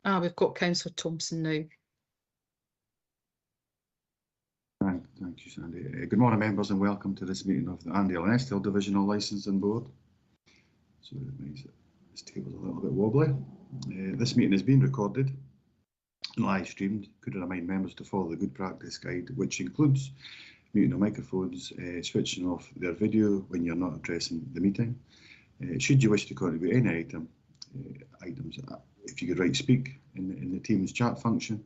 We've got Councillor Thompson now. Thank you, Sandy. Good morning, members, and welcome to this meeting of the Annandale and Eskdale Divisional Licensing Board. So it makes this table's a little bit wobbly. This meeting has been recorded and live streamed. Could I remind members to follow the good practice guide, which includes muting the microphones, switching off their video when you're not addressing the meeting. Should you wish to contribute any items, if you could write speak in the Teams chat function,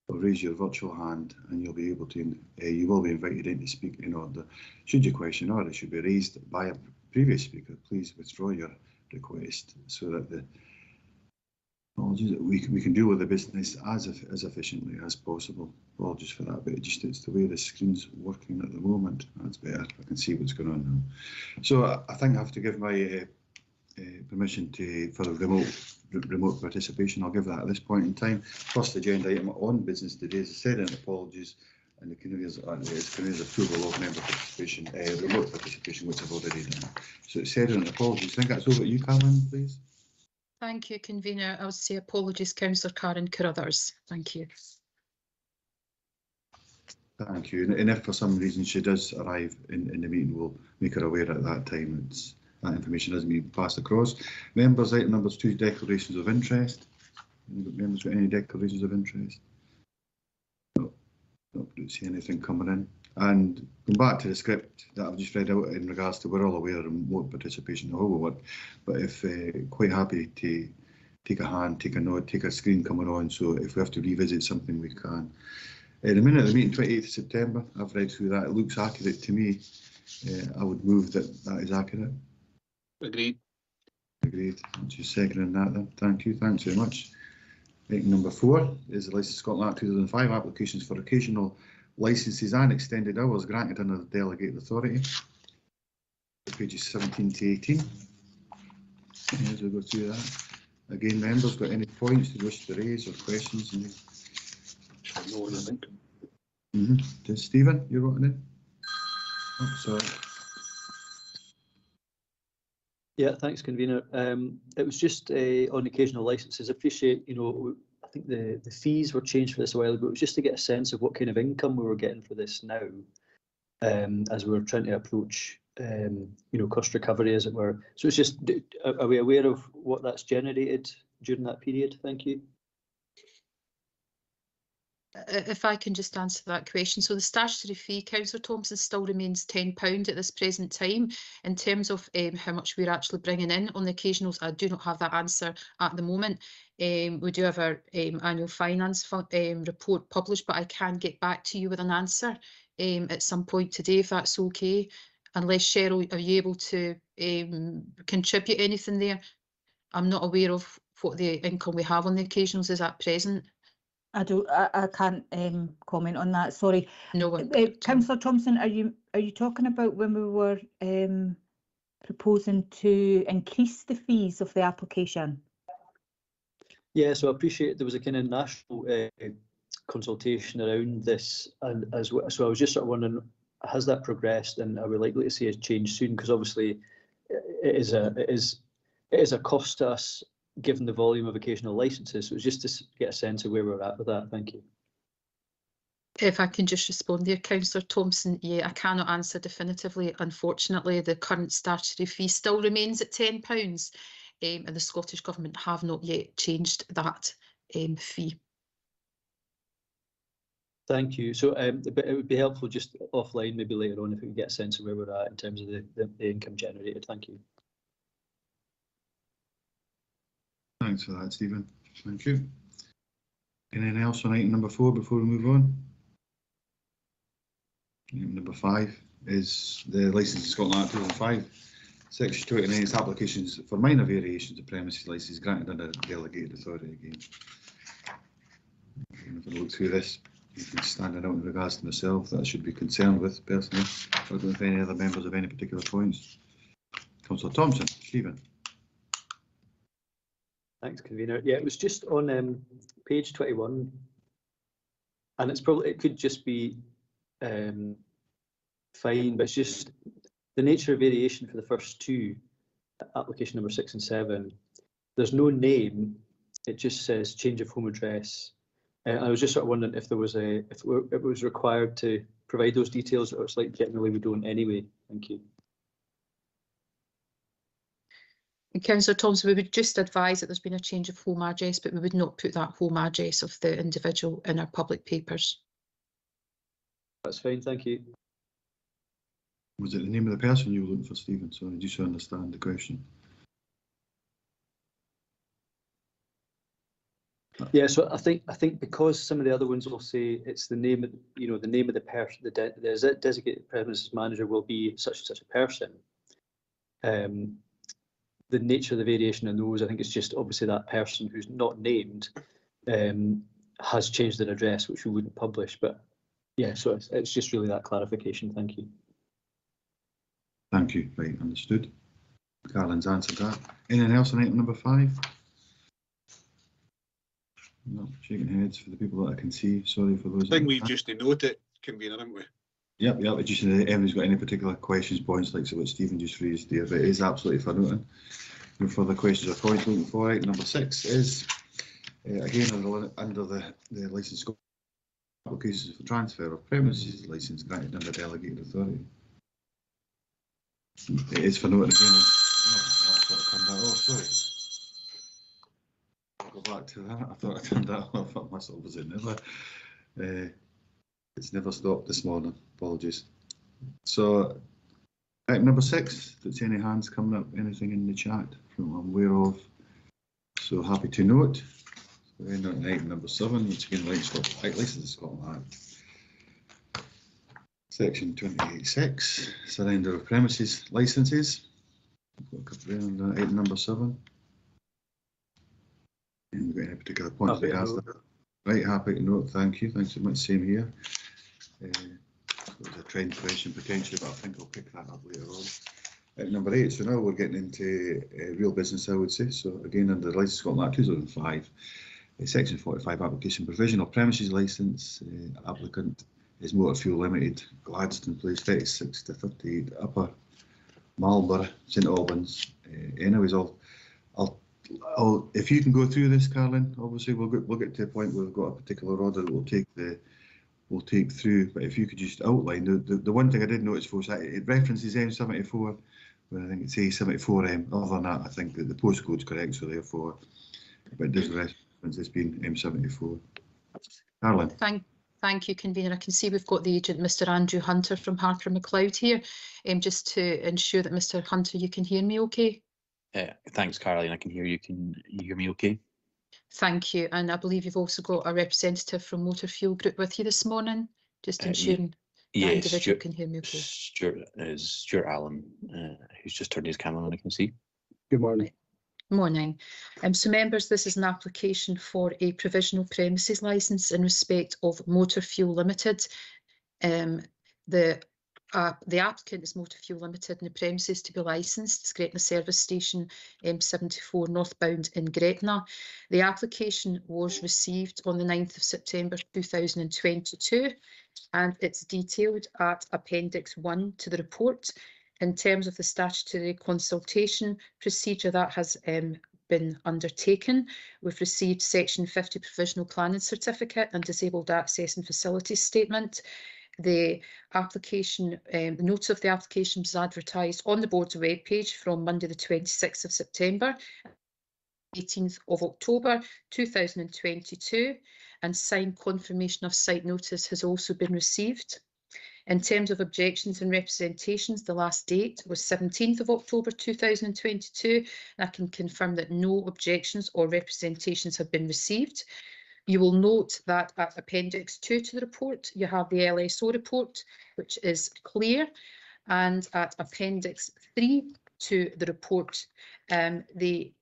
or raise your virtual hand, and you'll be able to. You will be invited in to speak in order. Should your question or it should be raised by a previous speaker, please withdraw your request so that we can deal with the business as efficiently as possible. Apologies for that, but it's the way the screen's working at the moment. That's better. I can see what's going on now. So I think I have to give my permission for remote participation. I'll give that at this point in time. First agenda item on business today is a set in apologies and the convener's approval of member participation, remote participation, which I've already done. So it's said in apologies. I think that's over to you, Caroline, please. Thank you, convener. I would say apologies, Councillor Karen Carruthers. Thank you. Thank you. And if for some reason she does arrive in the meeting, we'll make her aware at that time. That information hasn't been passed across. Members, item number 2, declarations of interest. Members got any declarations of interest? No, don't see anything coming in. And going back to the script that I've just read out in regards to, we're all aware of remote participation, the whole work, but if quite happy to take a hand, take a nod, take a screen coming on, so if we have to revisit something, we can. The minute of the meeting, 28th September, I've read through that, it looks accurate to me. I would move that is accurate. Agreed. Agreed. Just seconding that then. Thank you. Thanks very much. Item number 4 is the Licensing Scotland Act 2005 applications for occasional licences and extended hours granted under the delegated authority. Pages 17 to 18. As we go through that. Again, members, got any points they wish to raise or questions? No, I think. Stephen, you're voting in? Oh, sorry. Yeah, thanks, convener. It was just on occasional licences. I appreciate, I think the fees were changed for this a while ago. It was just to get a sense of what kind of income we were getting for this now, as we were trying to approach, cost recovery, as it were. So it's just, are we aware of what that's generated during that period? Thank you. If I can just answer that question. So the statutory fee, Councillor Thompson, still remains £10 at this present time. In terms of how much we're actually bringing in on the occasionals, I do not have that answer at the moment. We do have our annual finance report published, but I can get back to you with an answer at some point today, if that's okay. Unless Cheryl, are you able to contribute anything there? I'm not aware of what the income we have on the occasionals is at present. I can't comment on that. Sorry. No. Councillor Thompson, are you talking about when we were proposing to increase the fees of the application? Yeah, so I appreciate there was a kind of national consultation around this, and as well. So I was just sort of wondering, has that progressed, and are we likely to see a change soon? Because obviously, it is a cost to us, given the volume of occasional licences. So it's just to get a sense of where we're at with that. Thank you. If I can just respond there, Councillor Thompson, yeah, I cannot answer definitively. Unfortunately, the current statutory fee still remains at £10, and the Scottish Government have not yet changed that fee. Thank you. So but it would be helpful just offline, maybe later on, if we could get a sense of where we're at in terms of the income generated. Thank you. Thanks for that, Stephen. Thank you. Anything else on item number 4 before we move on? Item number 5 is the Licensing Scotland Act 2005. Section 29 is applications for minor variations of premises licences granted under delegated authority again. If I look through this, anything standing out in regards to myself that I should be concerned with personally. I don't know if any other members have any particular points. Councillor Thompson, Stephen. Thanks, convener. Yeah, it was just on page 21, and it could just be fine, but it's just the nature of variation for the first two, application number 6 and 7. There's no name, it just says change of home address. I was just sort of wondering if there was if it was required to provide those details, or it's like generally we don't anyway. Thank you. And Councillor Thompson, we would just advise that there's been a change of home address, but we would not put that home address of the individual in our public papers. That's fine, thank you. Was it the name of the person you were looking for, Stephen? Sorry, just to understand the question. Yeah, so I think because some of the other ones will say it's the name of, you know, the name of the person, the designated premises manager will be such and such a person. The nature of the variation in those, I think it's just obviously that person who's not named has changed their address, which we wouldn't publish. But yeah, so it's just really that clarification. Thank you. Thank you. Right, understood. Carolyn's answered that. Anything else on item number 5? No, shaking heads for the people that I can see. Sorry for those. I think we've just to note it, convener, haven't we? Yep. It's just if anyone's got any particular questions, points like what Stephen just raised there, but it is absolutely for noting. No further questions or points looking for. Item number 6 is again under the licence applications for transfer of premises licence granted under delegated authority. It is for noting again. Sorry. Go back to that. I thought I turned that off. I myself was it never. It's never stopped this morning. Apologies. So, item number 6. Don't see any hands coming up. Anything in the chat from I'm aware of. So happy to note. So we're on item number 7, which again license of Scotland Act. Section 28(6). Surrender of premises licences. We've got a couple there on item number 7. And we've got any particular points to ask that? Right, happy to note. Thank you. Thanks so much. Same here. It was a trend question potentially, but I think I'll pick that up later on. At number 8, so now we're getting into real business, I would say. So again, under the Licence Scotland Act 2005, Section 45 application provisional premises licence. Applicant is Motor Fuel Limited, Gladstone Place, 36 to 38, Upper Marlborough, St Albans. Anyways, I'll if you can go through this, Carolyn. Obviously, we'll get to a point where we've got a particular order that we'll take through. But if you could just outline the one thing I did notice, folks, it references M74, but I think it's A74M. Other than that, I think that the postcode's correct, so therefore, but it does reference this being M74. Carolyn. Thank you, convener. I can see we've got the agent, Mr. Andrew Hunter from Harper McLeod here, just to ensure that Mr. Hunter, you can hear me okay. Thanks, Caroline. I can hear you. Can you hear me okay? Thank you. And I believe you've also got a representative from Motor Fuel Group with you this morning, just ensuring that individual can hear me okay. Stuart Allen, who's just turned his camera on, I can see. Good morning. Morning. So members, this is an application for a provisional premises licence in respect of Motor Fuel Limited. The applicant is Motor Fuel Limited and the premises to be licensed is Gretna Service Station M74 northbound in Gretna. The application was received on the 9th of September 2022 and it's detailed at Appendix 1 to the report. In terms of the statutory consultation procedure that has been undertaken, we've received Section 50 Provisional Planning Certificate and Disabled Access and Facilities Statement. The application, the notice of the application was advertised on the board's webpage from Monday the 26th of September, 18th of October 2022, and signed confirmation of site notice has also been received. In terms of objections and representations, the last date was 17th of October 2022, and I can confirm that no objections or representations have been received. You will note that at Appendix 2 to the report, you have the LSO report, which is clear, and at Appendix 3 to the report, the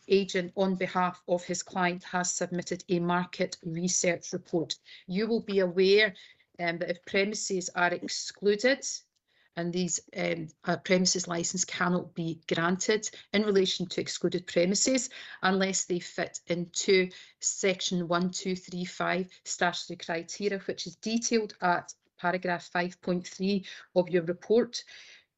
agent on behalf of his client has submitted a market research report. You will be aware that if premises are excluded and these premises licence cannot be granted in relation to excluded premises unless they fit into section 1235 statutory criteria, which is detailed at paragraph 5.3 of your report.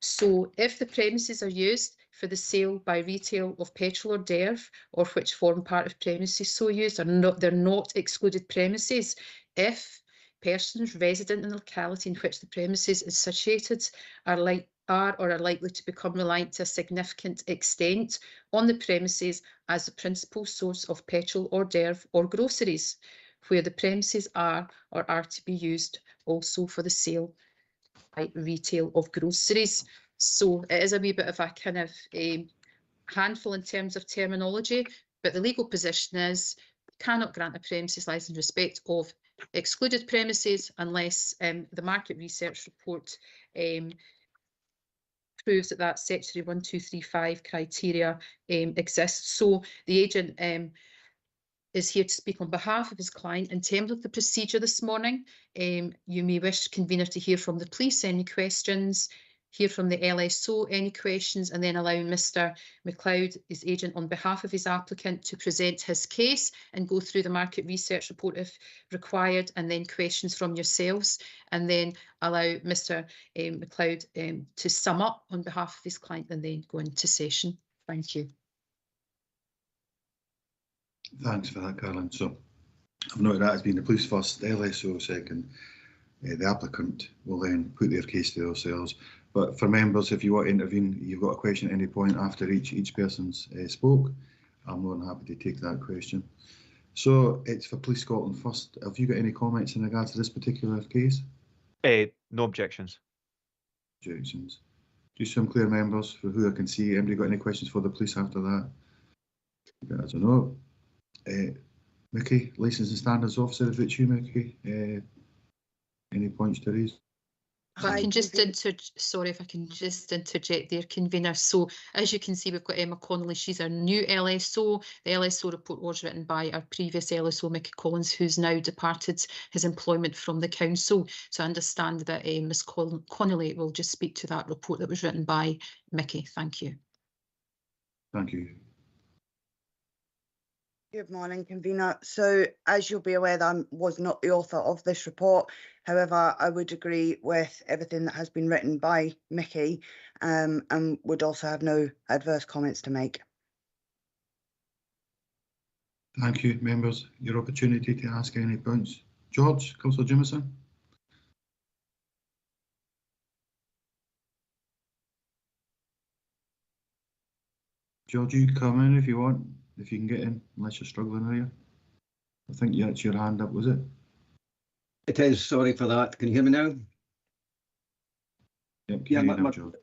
So if the premises are used, for the sale by retail of petrol or DERV, or which form part of premises so used, they're not excluded premises if persons resident in the locality in which the premises is situated are likely to become reliant to a significant extent on the premises as the principal source of petrol or DERV or groceries, where the premises are or are to be used also for the sale by retail of groceries. So it is a wee bit of a kind of a handful in terms of terminology, but the legal position is cannot grant a premises license in respect of excluded premises unless the market research report proves that that secondary 1, 2, 3, 5 criteria exists. So the agent is here to speak on behalf of his client in terms of the procedure this morning. You may wish, convener, to hear from the police any questions, hear from the LSO any questions, and then allow Mr MacLeod, his agent, on behalf of his applicant to present his case and go through the market research report if required, and then questions from yourselves, and then allow Mr MacLeod to sum up on behalf of his client and then go into session. Thank you. Thanks for that, Caroline. So I've noted that as being the police first, the LSO second. The applicant will then put their case to themselves. But for members, if you want to intervene, you've got a question at any point after each person's spoke, I'm more than happy to take that question. So it's for Police Scotland first. Have you got any comments in regards to this particular case? No objections. Objections. Just some clear members for who I can see. Anybody got any questions for the police after that? As I know. Mickey, Licence and Standards Officer, if it's you, Mickey. Any points to raise? If I can just interject there, convener. So as you can see, we've got Emma Connolly. She's our new LSO. The LSO report was written by our previous LSO, Mickey Collins, who's now departed his employment from the council. So I understand that Ms Connolly will just speak to that report that was written by Mickey. Thank you. Thank you. Good morning, convener. So as you'll be aware, I was not the author of this report. However, I would agree with everything that has been written by Mickey and would also have no adverse comments to make. Thank you, members. Your opportunity to ask any points. George, Councillor Jimison. George, you can come in if you want. If you can get in, unless you're struggling, are you? I think that's your hand up, was it? It is, sorry for that. Can you hear me now? Yep, Yeah, now, George.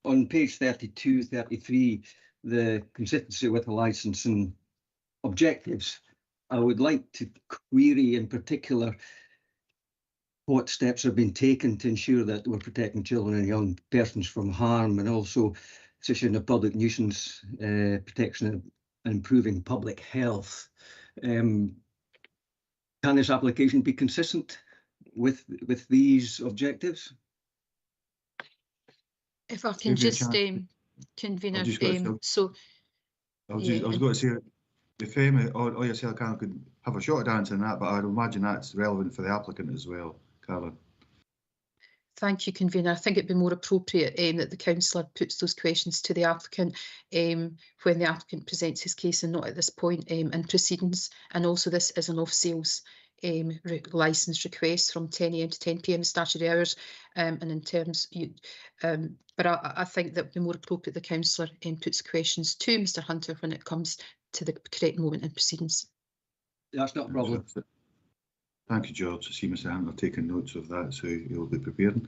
On page 32, 33, the consistency with the licensing objectives, I would like to query in particular what steps are being taken to ensure that we're protecting children and young persons from harm, and also cessation of public nuisance, protection and improving public health. Can this application be consistent with these objectives? If I can just convener, so I was going to say, if or yourself, Caroline, could have a short answer on that, but I'd imagine that's relevant for the applicant as well, Caroline. Thank you, convener. I think it'd be more appropriate that the councillor puts those questions to the applicant when the applicant presents his case, and not at this point in proceedings. And also, this is an off-sales licence request from 10 AM to 10 PM statutory hours, and in terms, but I think that would be more appropriate the councillor puts questions to Mr Hunter when it comes to the correct moment in proceedings. That's not a problem. Thank you, George. I see Mr Hunter taking notes of that, so he'll be preparing.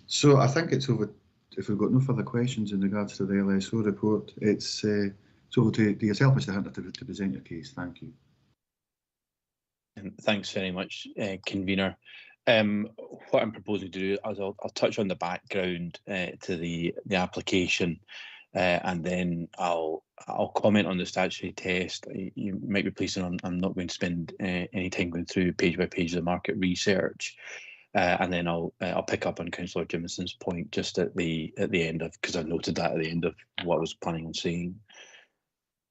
So I think it's over. If we've got no further questions in regards to the LSO report, it's over to yourself, Mr Hunter, to present your case. Thank you. Thanks very much, convener. What I'm proposing to do is I'll touch on the background to the application, and then I'll comment on the statutory test. You might be pleased, and I'm not going to spend any time going through page by page of the market research, and then I'll pick up on Councillor Jimison's point just at the end of, because I noted that at the end of what I was planning on saying.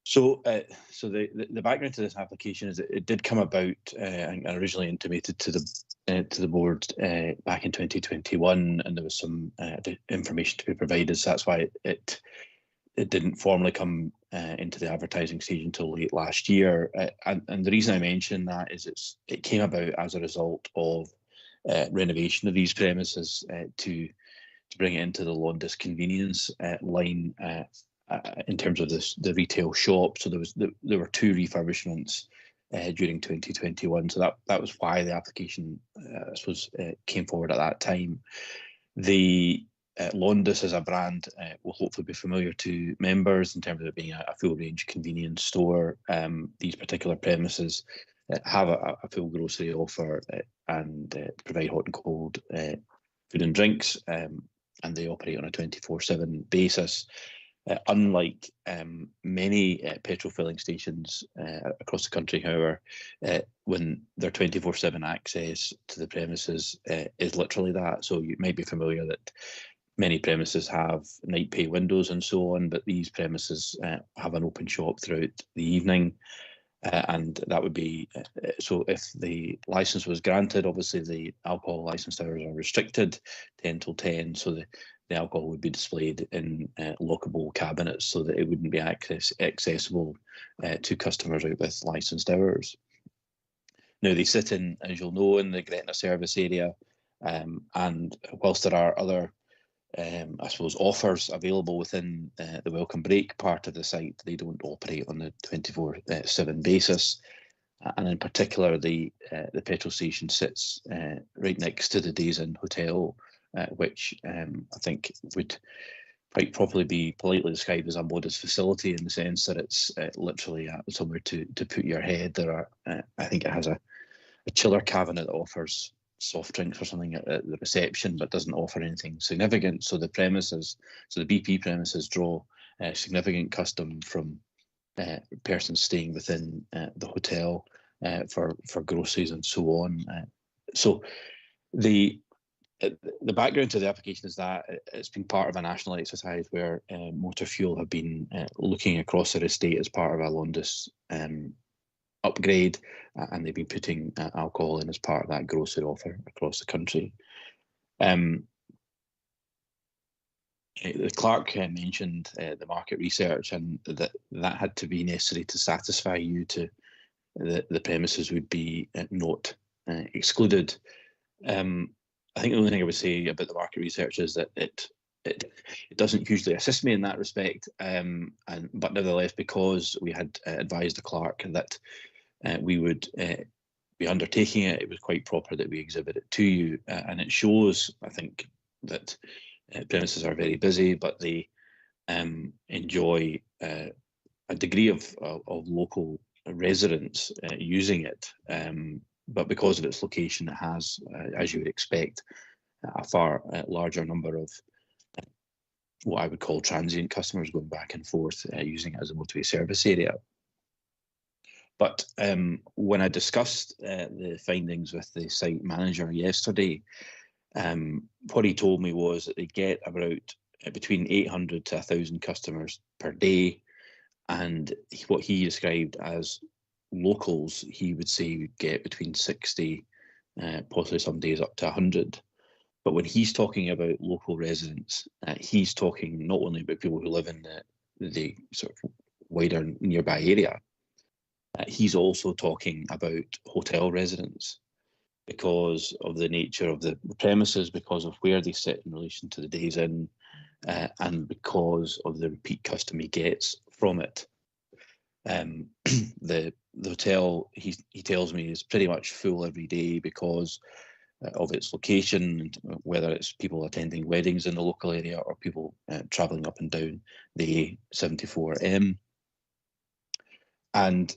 So, the background to this application is it did come about and originally intimated to the board back in 2021, and there was some information to be provided. So that's why it it didn't formally come into the advertising stage until late last year. And the reason I mention that is it came about as a result of renovation of these premises to bring it into the Londis convenience line in terms of the retail shop. So there were 2 refurbishments during 2021. So that was why the application I suppose came forward at that time. The Londis as a brand will hopefully be familiar to members in terms of it being a full range convenience store. These particular premises have a full grocery offer and provide hot and cold food and drinks, and they operate on a 24/7 basis. Unlike many petrol filling stations across the country, however, when their 24/7 access to the premises is literally that. So you might be familiar that many premises have night pay windows and so on, but these premises have an open shop throughout the evening. And that would be, so if the license was granted, obviously the alcohol license hours are restricted 10 till 10, so the alcohol would be displayed in lockable cabinets so that it wouldn't be accessible to customers out with licensed hours. Now they sit in, as you'll know, in the Gretna service area, and whilst there are other I suppose offers available within the welcome break part of the site, they don't operate on the 24/7 basis. And in particular, the petrol station sits right next to the Days Inn Hotel, which I think would quite properly be politely described as a modest facility in the sense that it's literally somewhere to put your head. There are, I think it has a chiller cabinet that offers soft drinks or something at the reception, but doesn't offer anything significant. So the premises, so the BP premises draw significant custom from persons staying within the hotel for groceries and so on. So the background to the application is that it's been part of a national exercise where Motor Fuel have been looking across their estate as part of a Londis upgrade, and they've been putting alcohol in as part of that grocery offer across the country. The clerk mentioned the market research, and that had to be necessary to satisfy you to the premises would be not excluded. I think the only thing I would say about the market research is that it doesn't hugely assist me in that respect, but nevertheless, because we had advised the clerk that we would be undertaking it, it was quite proper that we exhibit it to you, and it shows, I think, that premises are very busy, but they enjoy a degree of local residents using it, but because of its location, it has, as you would expect, a far larger number of what I would call transient customers going back and forth using it as a motorway service area. But when I discussed the findings with the site manager yesterday, what he told me was that they get about between 800 to 1,000 customers per day, and what he described as locals, he would say would get between 60, possibly some days up to 100. But when he's talking about local residents, he's talking not only about people who live in the sort of wider nearby area, he's also talking about hotel residents because of the nature of the premises, because of where they sit in relation to the Days Inn, and because of the repeat custom he gets from it. The hotel, he tells me, is pretty much full every day because of its location, whether it's people attending weddings in the local area or people travelling up and down the A74M. And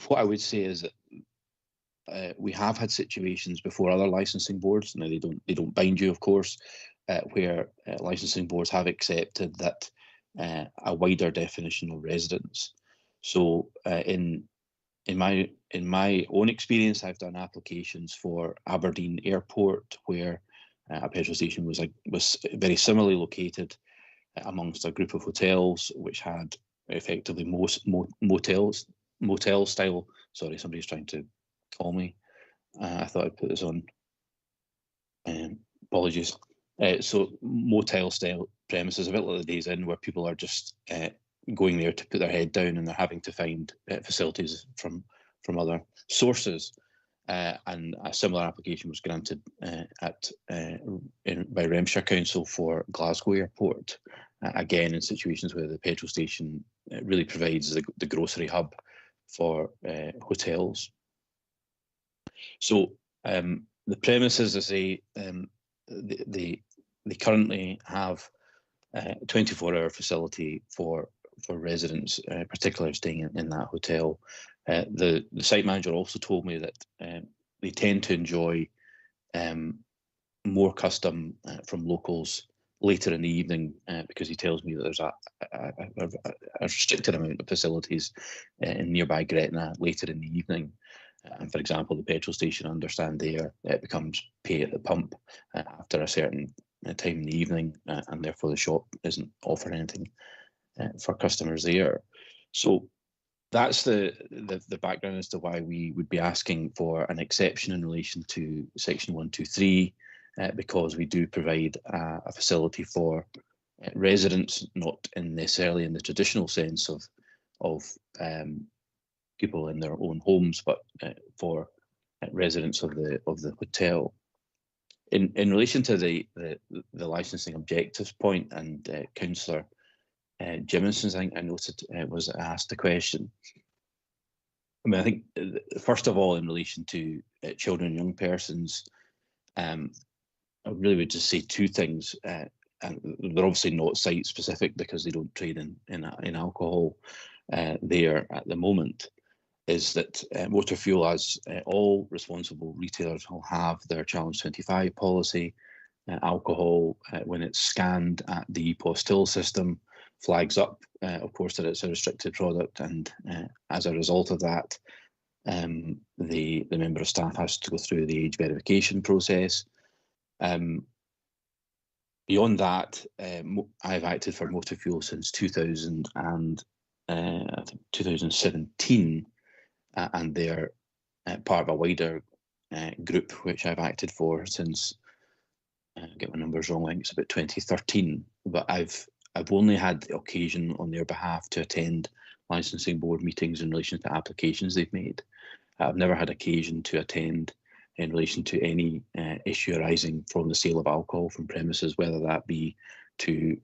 what I would say is that we have had situations before other licensing boards. Now they don't bind you, of course, where licensing boards have accepted that a wider definition of residence. So in my own experience, I've done applications for Aberdeen Airport, where a petrol station was very similarly located amongst a group of hotels, which had effectively most motel style. Sorry, somebody's trying to call me. I thought I'd put this on. Apologies. So motel style premises, a bit like the Days Inn, where people are just going there to put their head down and they're having to find facilities from other sources. And a similar application was granted by Renfrewshire Council for Glasgow Airport, again in situations where the petrol station really provides the grocery hub for hotels. So the premises, as I say, they currently have a 24-hour facility for residents, particularly staying in that hotel. The site manager also told me that they tend to enjoy more custom from locals later in the evening, because he tells me that there's a restricted amount of facilities in nearby Gretna later in the evening. And for example, the petrol station, I understand there, it becomes pay at the pump after a certain time in the evening, and therefore the shop isn't offering anything for customers there. So that's the background as to why we would be asking for an exception in relation to section 123, because we do provide a facility for residents, not necessarily in the traditional sense of people in their own homes, but for residents of the hotel. In relation to the licensing objectives point, and Councillor Jimmonson's, I think I noted, was asked the question. I mean, I think first of all, in relation to children and young persons, I really would just say two things. And they're obviously not site specific because they don't trade in alcohol there at the moment. Is that motor fuel, as all responsible retailers, will have their Challenge 25 policy. Alcohol, when it's scanned at the EPOS till system, flags up, of course, that it's a restricted product, and as a result of that, the member of staff has to go through the age verification process. Beyond that, I've acted for motor fuel since 2017, and they're part of a wider group which I've acted for since, I get my numbers wrong, I think it's about 2013, but I've only had the occasion on their behalf to attend licensing board meetings in relation to applications they've made. I've never had occasion to attend in relation to any issue arising from the sale of alcohol from premises, whether that be to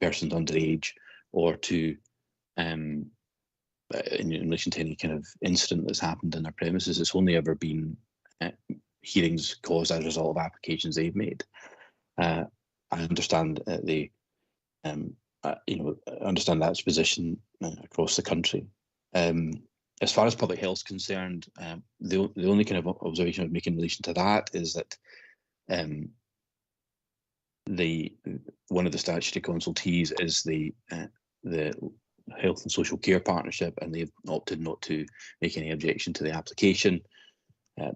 persons underage or to in relation to any kind of incident that's happened in their premises. It's only ever been hearings caused as a result of applications they've made. I understand understand that's position across the country. As far as public health is concerned, the only kind of observation I would make in relation to that is that one of the statutory consultees is the Health and Social Care Partnership, and they've opted not to make any objection to the application.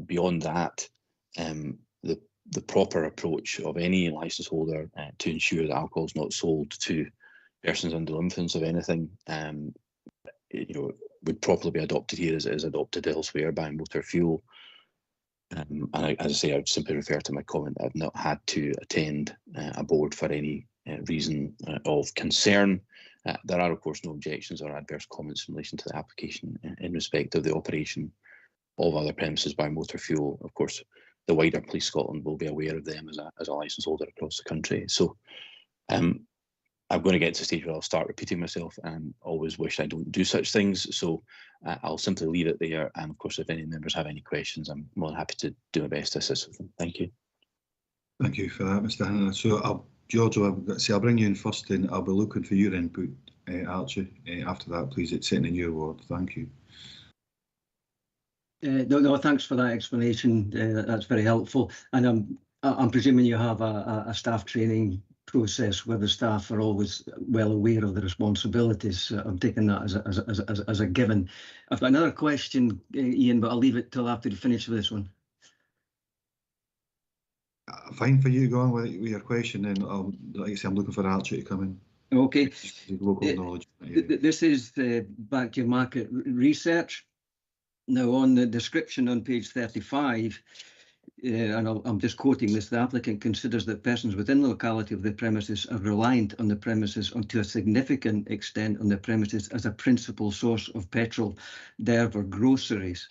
Beyond that, the proper approach of any licence holder to ensure that alcohol is not sold to persons under the influence of anything, would properly be adopted here as it is adopted elsewhere by motor fuel. And as I say, I would simply refer to my comment that I've not had to attend a board for any reason of concern. There are, of course, no objections or adverse comments in relation to the application in respect of the operation of other premises by motor fuel. Of course, the wider Police Scotland will be aware of them as a licence holder across the country. So I'm going to get to the stage where I'll start repeating myself and always wish I don't do such things. So I'll simply leave it there. And of course, if any members have any questions, I'm more than happy to do my best to assist with them. Thank you. Thank you for that, Mr. Hannah. So George, I'll bring you in first, and I'll be looking for your input, Archie. After that, please, it's sitting in your ward. Thank you. No, thanks for that explanation. That's very helpful. And I'm presuming you have a staff training process where the staff are always well aware of the responsibilities. I'm taking that as a given. I've got another question, Ian, but I'll leave it till after you finish with this one. Fine for you, go on with your question, and like I say, I'm looking for Archie to come in. Okay. Local knowledge. This is back to your market research. Now, on the description on page 35, and I'm just quoting this, the applicant considers that persons within the locality of the premises are reliant on the premises to a significant extent on the premises as a principal source of petrol, derv or groceries.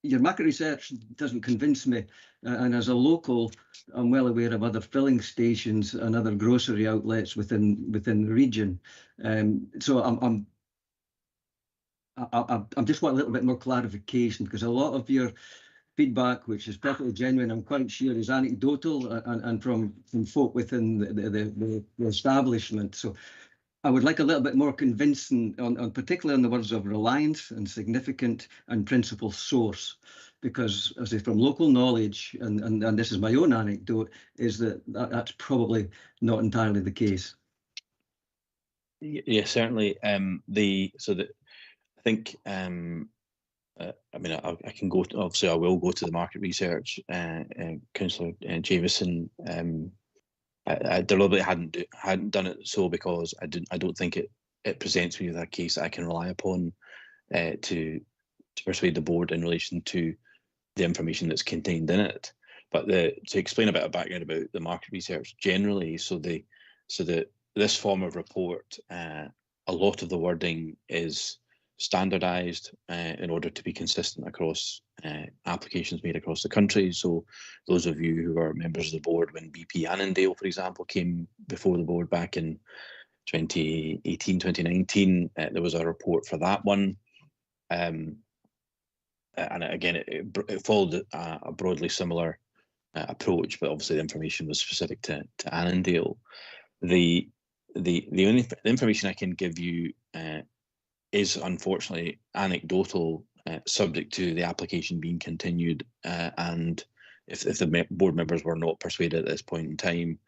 Your market research doesn't convince me, and as a local, I'm well aware of other filling stations and other grocery outlets within the region. So I'm just want a little bit more clarification, because a lot of your feedback, which is perfectly genuine, I'm quite sure is anecdotal and from folk within the establishment. So I would like a little bit more convincing on particularly on the words of reliance and significant and principal source, because as I say, from local knowledge, and this is my own anecdote, is that's probably not entirely the case. Yeah, certainly. I think I mean, I can go. Obviously, I will go to the market research. Councillor Jamieson, I deliberately hadn't done it so because I don't think it presents me with a case that I can rely upon to persuade the board in relation to the information that's contained in it. But to explain a bit of background about the market research generally, this form of report, a lot of the wording is standardized in order to be consistent across applications made across the country. So those of you who are members of the board when BP Annandale, for example, came before the board back in 2018, 2019, there was a report for that one. And again, it followed a broadly similar approach, but obviously the information was specific to Annandale. The only information I can give you is unfortunately anecdotal, subject to the application being continued, and if the board members were not persuaded at this point in time,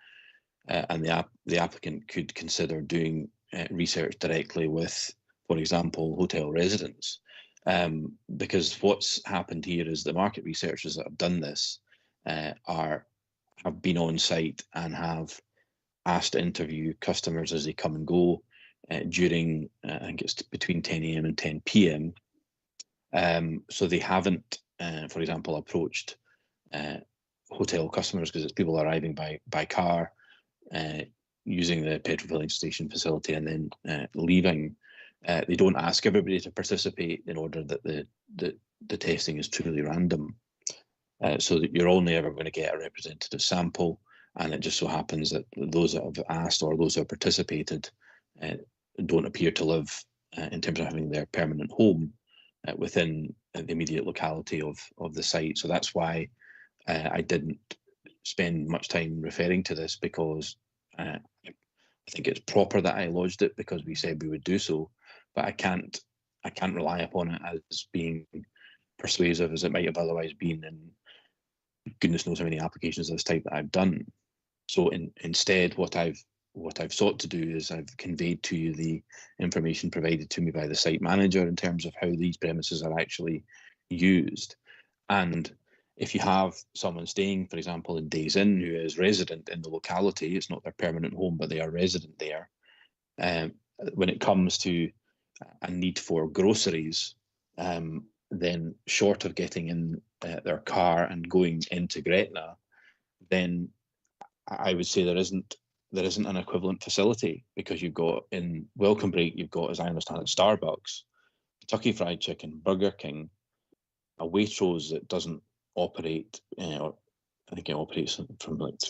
and the applicant could consider doing research directly with, for example, hotel residents, because what's happened here is the market researchers that have done this have been on site and have asked to interview customers as they come and go during, I think it's between 10 AM and 10 PM. So they haven't, for example, approached hotel customers, because it's people arriving by car, using the petrol filling station facility and then leaving. They don't ask everybody to participate in order that the testing is truly random. So that you're only ever going to get a representative sample, and it just so happens that those that have asked or those that have participated don't appear to live, in terms of having their permanent home, within the immediate locality of the site. So that's why I didn't spend much time referring to this, because I think it's proper that I lodged it because we said we would do so, but I can't rely upon it as being persuasive as it might have otherwise been in goodness knows how many applications of this type that I've done. So instead, what I've sought to do is I've conveyed to you the information provided to me by the site manager in terms of how these premises are actually used. And if you have someone staying, for example, in Days Inn who is resident in the locality, it's not their permanent home, but they are resident there. When it comes to a need for groceries, then short of getting in their car and going into Gretna, then I would say there isn't an equivalent facility, because you've got in Welcome Break, you've got, as I understand it, Starbucks, Kentucky Fried Chicken, Burger King, a Waitrose that doesn't operate, or I think it operates from like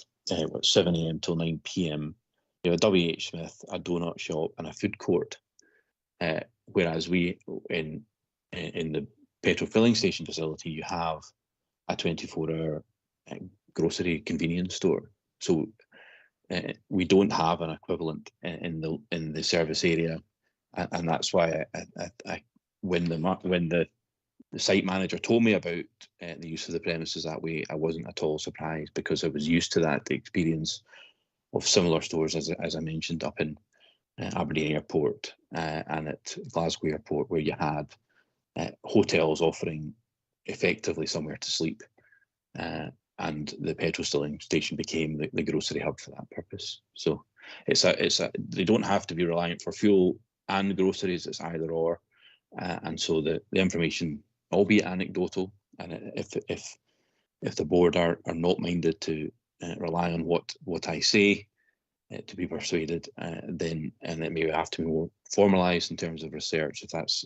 7 AM till 9 PM. You have a WH Smith, a donut shop, and a food court. Whereas we in the petrol filling station facility, you have a 24-hour grocery convenience store. So we don't have an equivalent in the service area, and that's why when the site manager told me about the use of the premises that way, I wasn't at all surprised, because I was used to that, the experience of similar stores, as I mentioned, up in Aberdeen Airport and at Glasgow Airport, where you had hotels offering effectively somewhere to sleep, and the petrol filling station became the grocery hub for that purpose. So they don't have to be reliant for fuel and groceries, it's either or, and so the information, albeit anecdotal, and if if the board are not minded to rely on what I say to be persuaded, then it may have to be more formalised in terms of research. If that's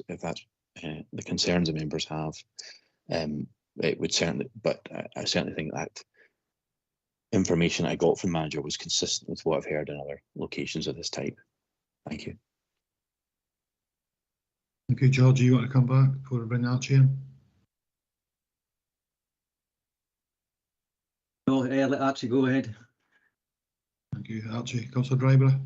the concerns the members have, it would certainly. But I certainly think that information I got from manager was consistent with what I've heard in other locations of this type. Thank you. Thank you, George. You want to come back before we bring Archie in? No, let Archie go ahead. Thank you, Archie. Councillor Dryburgh.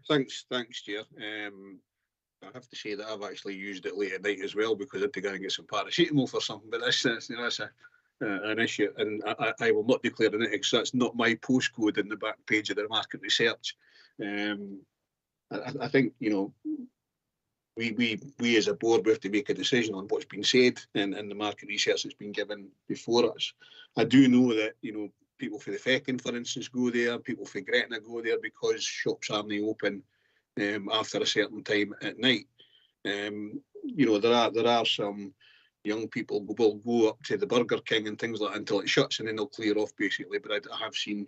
Thanks, Chair. I have to say that I've actually used it late at night as well because I had to go and get some paracetamol for something. But that's an issue, and I will not declare an because that's not my postcode in the back page of the market research. I think, you know, we as a board, we have to make a decision on what's been said in the market research that's been given before us. I do know that, you know, people for the Feckin, for instance, go there, people for Gretna go there because shops aren't open after a certain time at night. You know, there are some young people who will go up to the Burger King and things like that until it shuts, and then they'll clear off basically. But I have seen,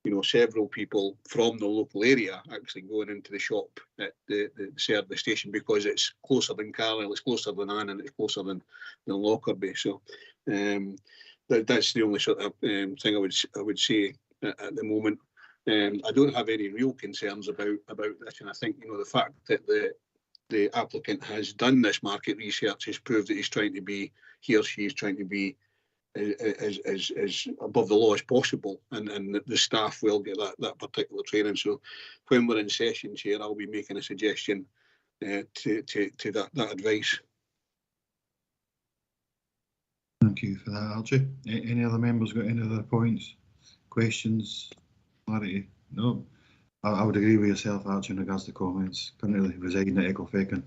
you know, several people from the local area actually going into the shop at the service station because it's closer than Carlisle, it's closer than Annan, it's closer than Lockerbie. So that's the only sort of thing I would say at the moment. I don't have any real concerns about this, and I think, you know, the fact that the applicant has done this market research has proved that he or she is trying to be as above the law as possible, and the staff will get that particular training. So when we're in session, Chair, I'll be making a suggestion to that advice. Thank you for that, Archie. Any other members got any other points, questions, clarity? No. I would agree with yourself, Archie, in regards to comments. Currently residing at Ecclefechan,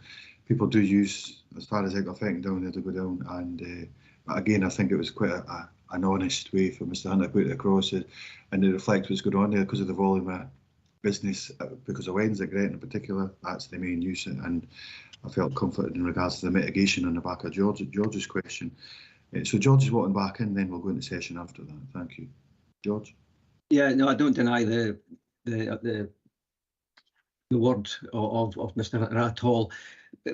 people do use, as far as Ecclefechan down there, to go down. And but again, I think it was quite an honest way for Mr. Hunter to put it across it, and to reflect what's going on there because of the volume of business, because of Wednesday, Gretna in particular. That's the main use, and I felt comforted in regards to the mitigation on the back of George's question. So George is walking back in, then we'll go into session after that. Thank you, George. Yeah, no, I don't deny the word of Mr. Hunter at all.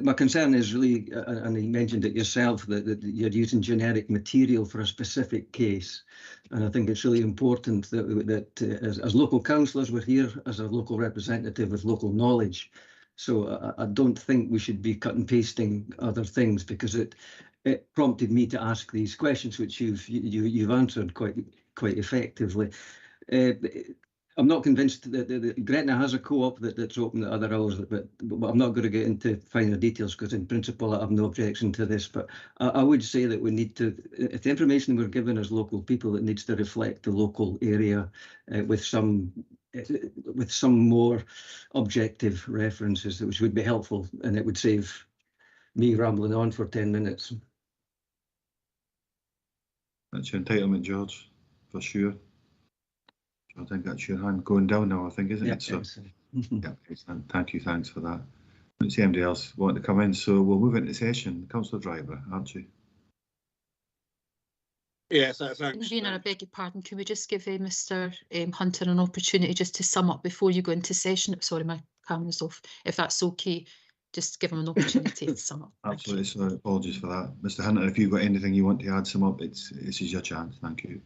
My concern is really, and you mentioned it yourself, that you're using generic material for a specific case, and I think it's really important that as local councillors, we're here as a local representative with local knowledge. So I don't think we should be cut and pasting other things, because it prompted me to ask these questions, which you've answered quite effectively. I'm not convinced that Gretna has a co-op that's open at other hours, but I'm not going to get into finer details because in principle I have no objection to this. But I would say that we need to, if the information we're given as local people, it needs to reflect the local area with some more objective references, which would be helpful, and it would save me rambling on for 10 minutes. That's your entitlement, George, for sure. I think that's your hand going down now, I think, isn't it? So, yeah, excellent. Thank you, thanks for that. I don't see anybody else wanting to come in, so we'll move into session. Councillor Dryburgh, aren't you? Yes, thanks. Convener, I beg your pardon, can we just give Mr. Hunter an opportunity just to sum up before you go into session? Sorry, my camera's off. If that's okay, just give him an opportunity to sum up. Absolutely, so apologies for that. Mr. Hunter, if you've got anything you want to add, sum up, this is your chance. Thank you.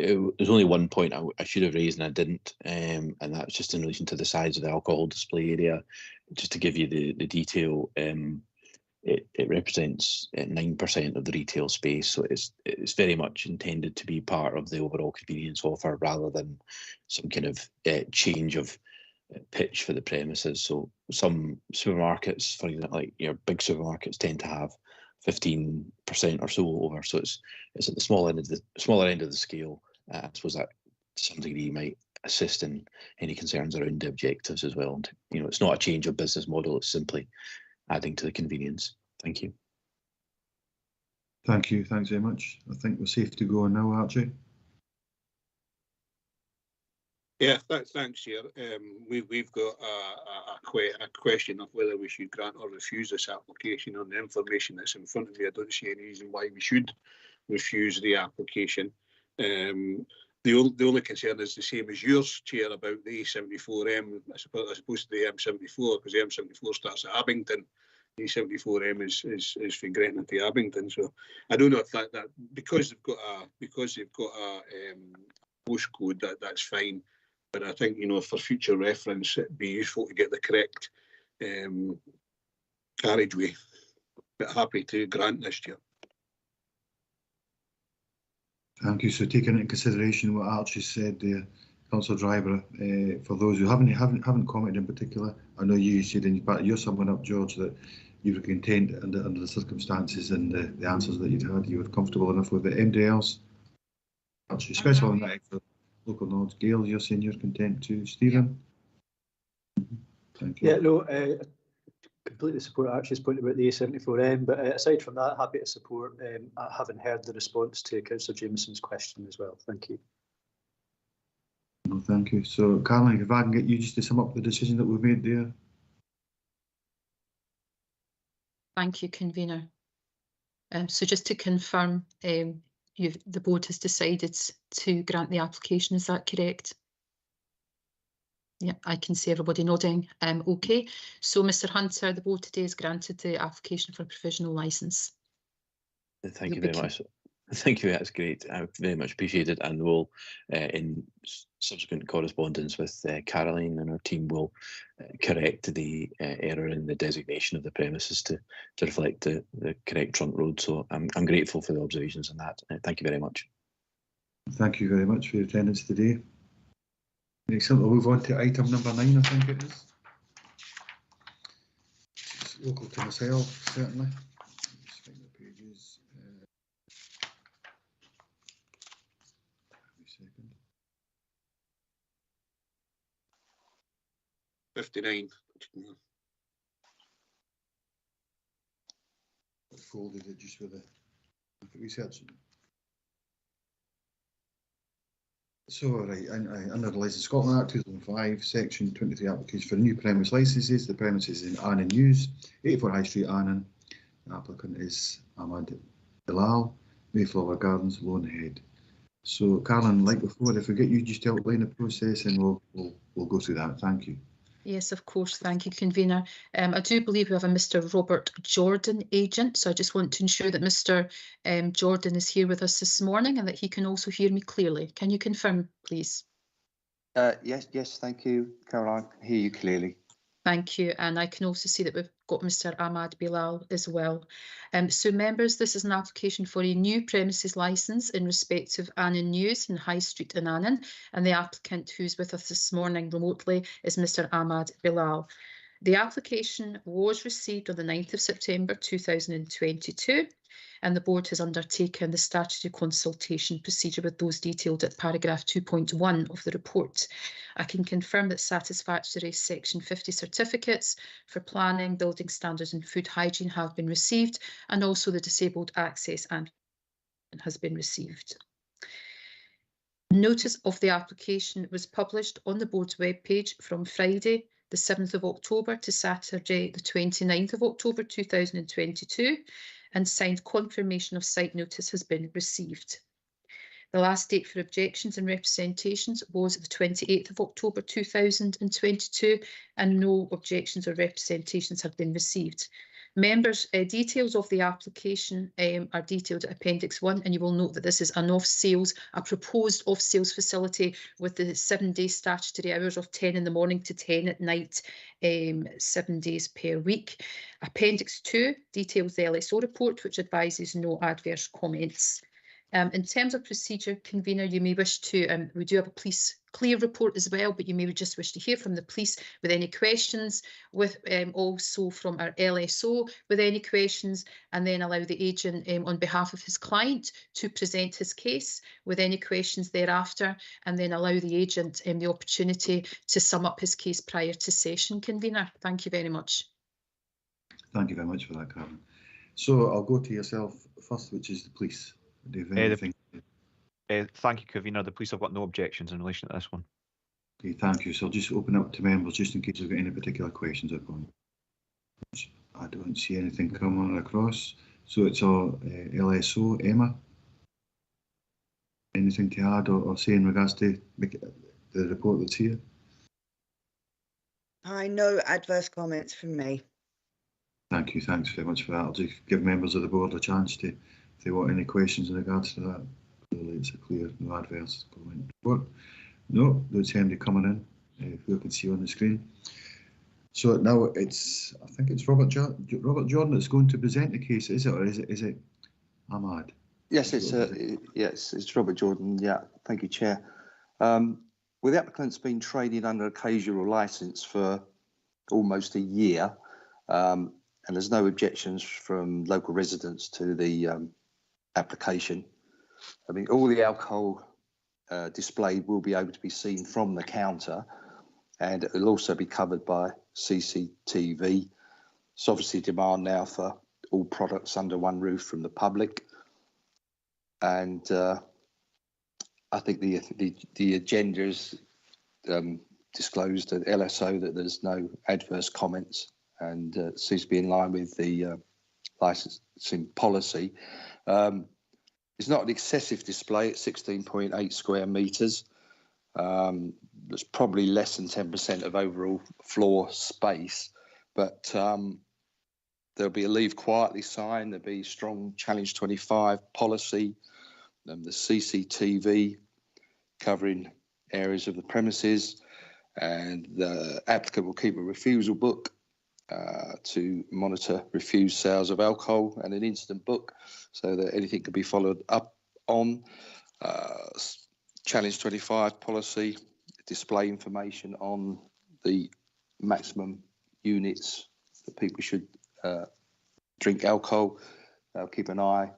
There's only one point I should have raised and I didn't, and that's just in relation to the size of the alcohol display area. Just to give you the detail, it represents 9% of the retail space, so it's very much intended to be part of the overall convenience offer rather than some kind of change of pitch for the premises. So some supermarkets, for example, like your big supermarkets, tend to have 15% or so over, so it's at the smaller end of the scale. I suppose that to some degree might assist in any concerns around the objectives as well. And, you know, it's not a change of business model, it's simply adding to the convenience. Thank you. Thank you, thanks very much. I think we're safe to go on now, Archie. Yeah, thanks, Chair. We've got a question of whether we should grant or refuse this application on the information that's in front of me. I don't see any reason why we should. refuse the application. The only concern is the same as yours, Chair, about the A74M as opposed to the M74, because the M74 starts at Abington. The A74M is from Gretna to Abington. So I don't know if that because they've got a postcode, that's fine. But I think, for future reference, it'd be useful to get the correct carriageway. But happy to grant this, Chair. Thank you. So taking into consideration what Archie said there, Councillor Driver, for those who haven't commented in particular, I know you said in your summing up, George, that you were content under the circumstances and the answers that you'd had. You were comfortable enough with it. Anybody else? Archie, especially on that extra local nods. Gail, you're saying you're content too. Stephen? Yeah. Thank you. Yeah, no, completely support Archie's point about the A74M, but aside from that, happy to support having heard the response to Councillor Jameson's question as well. Thank you. No, thank you. So, Caroline, if I can get you just to sum up the decision that we've made there. Thank you, Convener. So just to confirm, the board has decided to grant the application, is that correct? Yeah, I can see everybody nodding. Okay, so Mr Hunter, the board today has granted the application for a provisional licence. Thank you very much. Thank you, that's great. I very much appreciate it, and we'll, in subsequent correspondence with Caroline and our team, will correct the error in the designation of the premises to reflect the correct trunk road. So I'm grateful for the observations on that. Thank you very much. Thank you very much for your attendance today. Excellent. We'll move on to item number 9, I think it is. It's local to myself, certainly. Just find the pages. 59. I folded it just with the market research. So, right, under the Licence Scotland Act 2005, Section 23 application for new premise licences. The premises in Annan News, 84 High Street, Annan. The applicant is Ahmad Bilal, Mayflower Gardens, Lonehead. So, Caroline, like before, if we get you just to outline the process, and we'll go through that. Thank you. Yes, of course. Thank you, Convener. I do believe we have a Mr Robert Jordan agent, so I just want to ensure that Mr Jordan is here with us this morning and that he can also hear me clearly. Can you confirm, please? Yes, thank you, Caroline. I can hear you clearly. Thank you. And I can also see that we've got Mr Ahmad Bilal as well. So members, this is an application for a new premises licence in respect of Annan News in High Street in Annan, and the applicant who's with us this morning remotely is Mr Ahmad Bilal. The application was received on the 9th of September 2022, and the board has undertaken the statutory consultation procedure with those detailed at paragraph 2.1 of the report. I can confirm that satisfactory Section 50 certificates for planning, building standards and food hygiene have been received, and also the disabled access and has been received. Notice of the application was published on the board's webpage from Friday the 7th of October to Saturday the 29th of October 2022, and signed confirmation of site notice has been received. The last date for objections and representations was the 28th of October 2022, and no objections or representations have been received. Members, details of the application are detailed at Appendix 1, and you will note that this is a proposed off-sales facility with the 7-day statutory hours of 10 in the morning to 10 at night, 7 days per week. Appendix 2 details the LSO report, which advises no adverse comments. In terms of procedure, Convener, you may wish to, we do have a police clear report as well, but you may just wish to hear from the police with any questions, with also from our LSO with any questions, and then allow the agent on behalf of his client to present his case with any questions thereafter, and then allow the agent the opportunity to sum up his case prior to session. Convener, thank you very much. Thank you very much for that, Caroline. So I'll go to yourself first, which is the police. Do you have anything? Thank you, Convener. The police have got no objections in relation to this one. Okay, thank you. So I'll just open up to members just in case you've got any particular questions upon it. I don't see anything coming across. So it's all LSO, Emma. anything to add or say in regards to the report that's here? No adverse comments from me. Thank you. Thanks very much for that. I'll just give members of the board a chance to, if they want any questions in regards to that. Clearly, it's a clear no adverse comment report. No, don't see anybody coming in. If we can see on the screen. So now it's, I think it's Robert Jordan that's going to present the case, is it, or is it Ahmad? Yes, it's Robert Jordan. Yeah, thank you, Chair. Well, the applicant's been trading under occasional licence for almost a year, and there's no objections from local residents to the application. I mean, all the alcohol displayed will be able to be seen from the counter, and it will also be covered by CCTV. It's obviously demand now for all products under one roof from the public, and I think the agenda is disclosed at LSO that there's no adverse comments, and seems to be in line with the licensing policy. It's not an excessive display at 16.8 square metres. It's probably less than 10% of overall floor space, but there'll be a leave quietly sign, there'll be strong challenge 25 policy, the CCTV covering areas of the premises, and the applicant will keep a refusal book to monitor refused sales of alcohol, and an incident book so that anything can be followed up on. Challenge 25 policy, display information on the maximum units that people should drink alcohol. Keep an eye,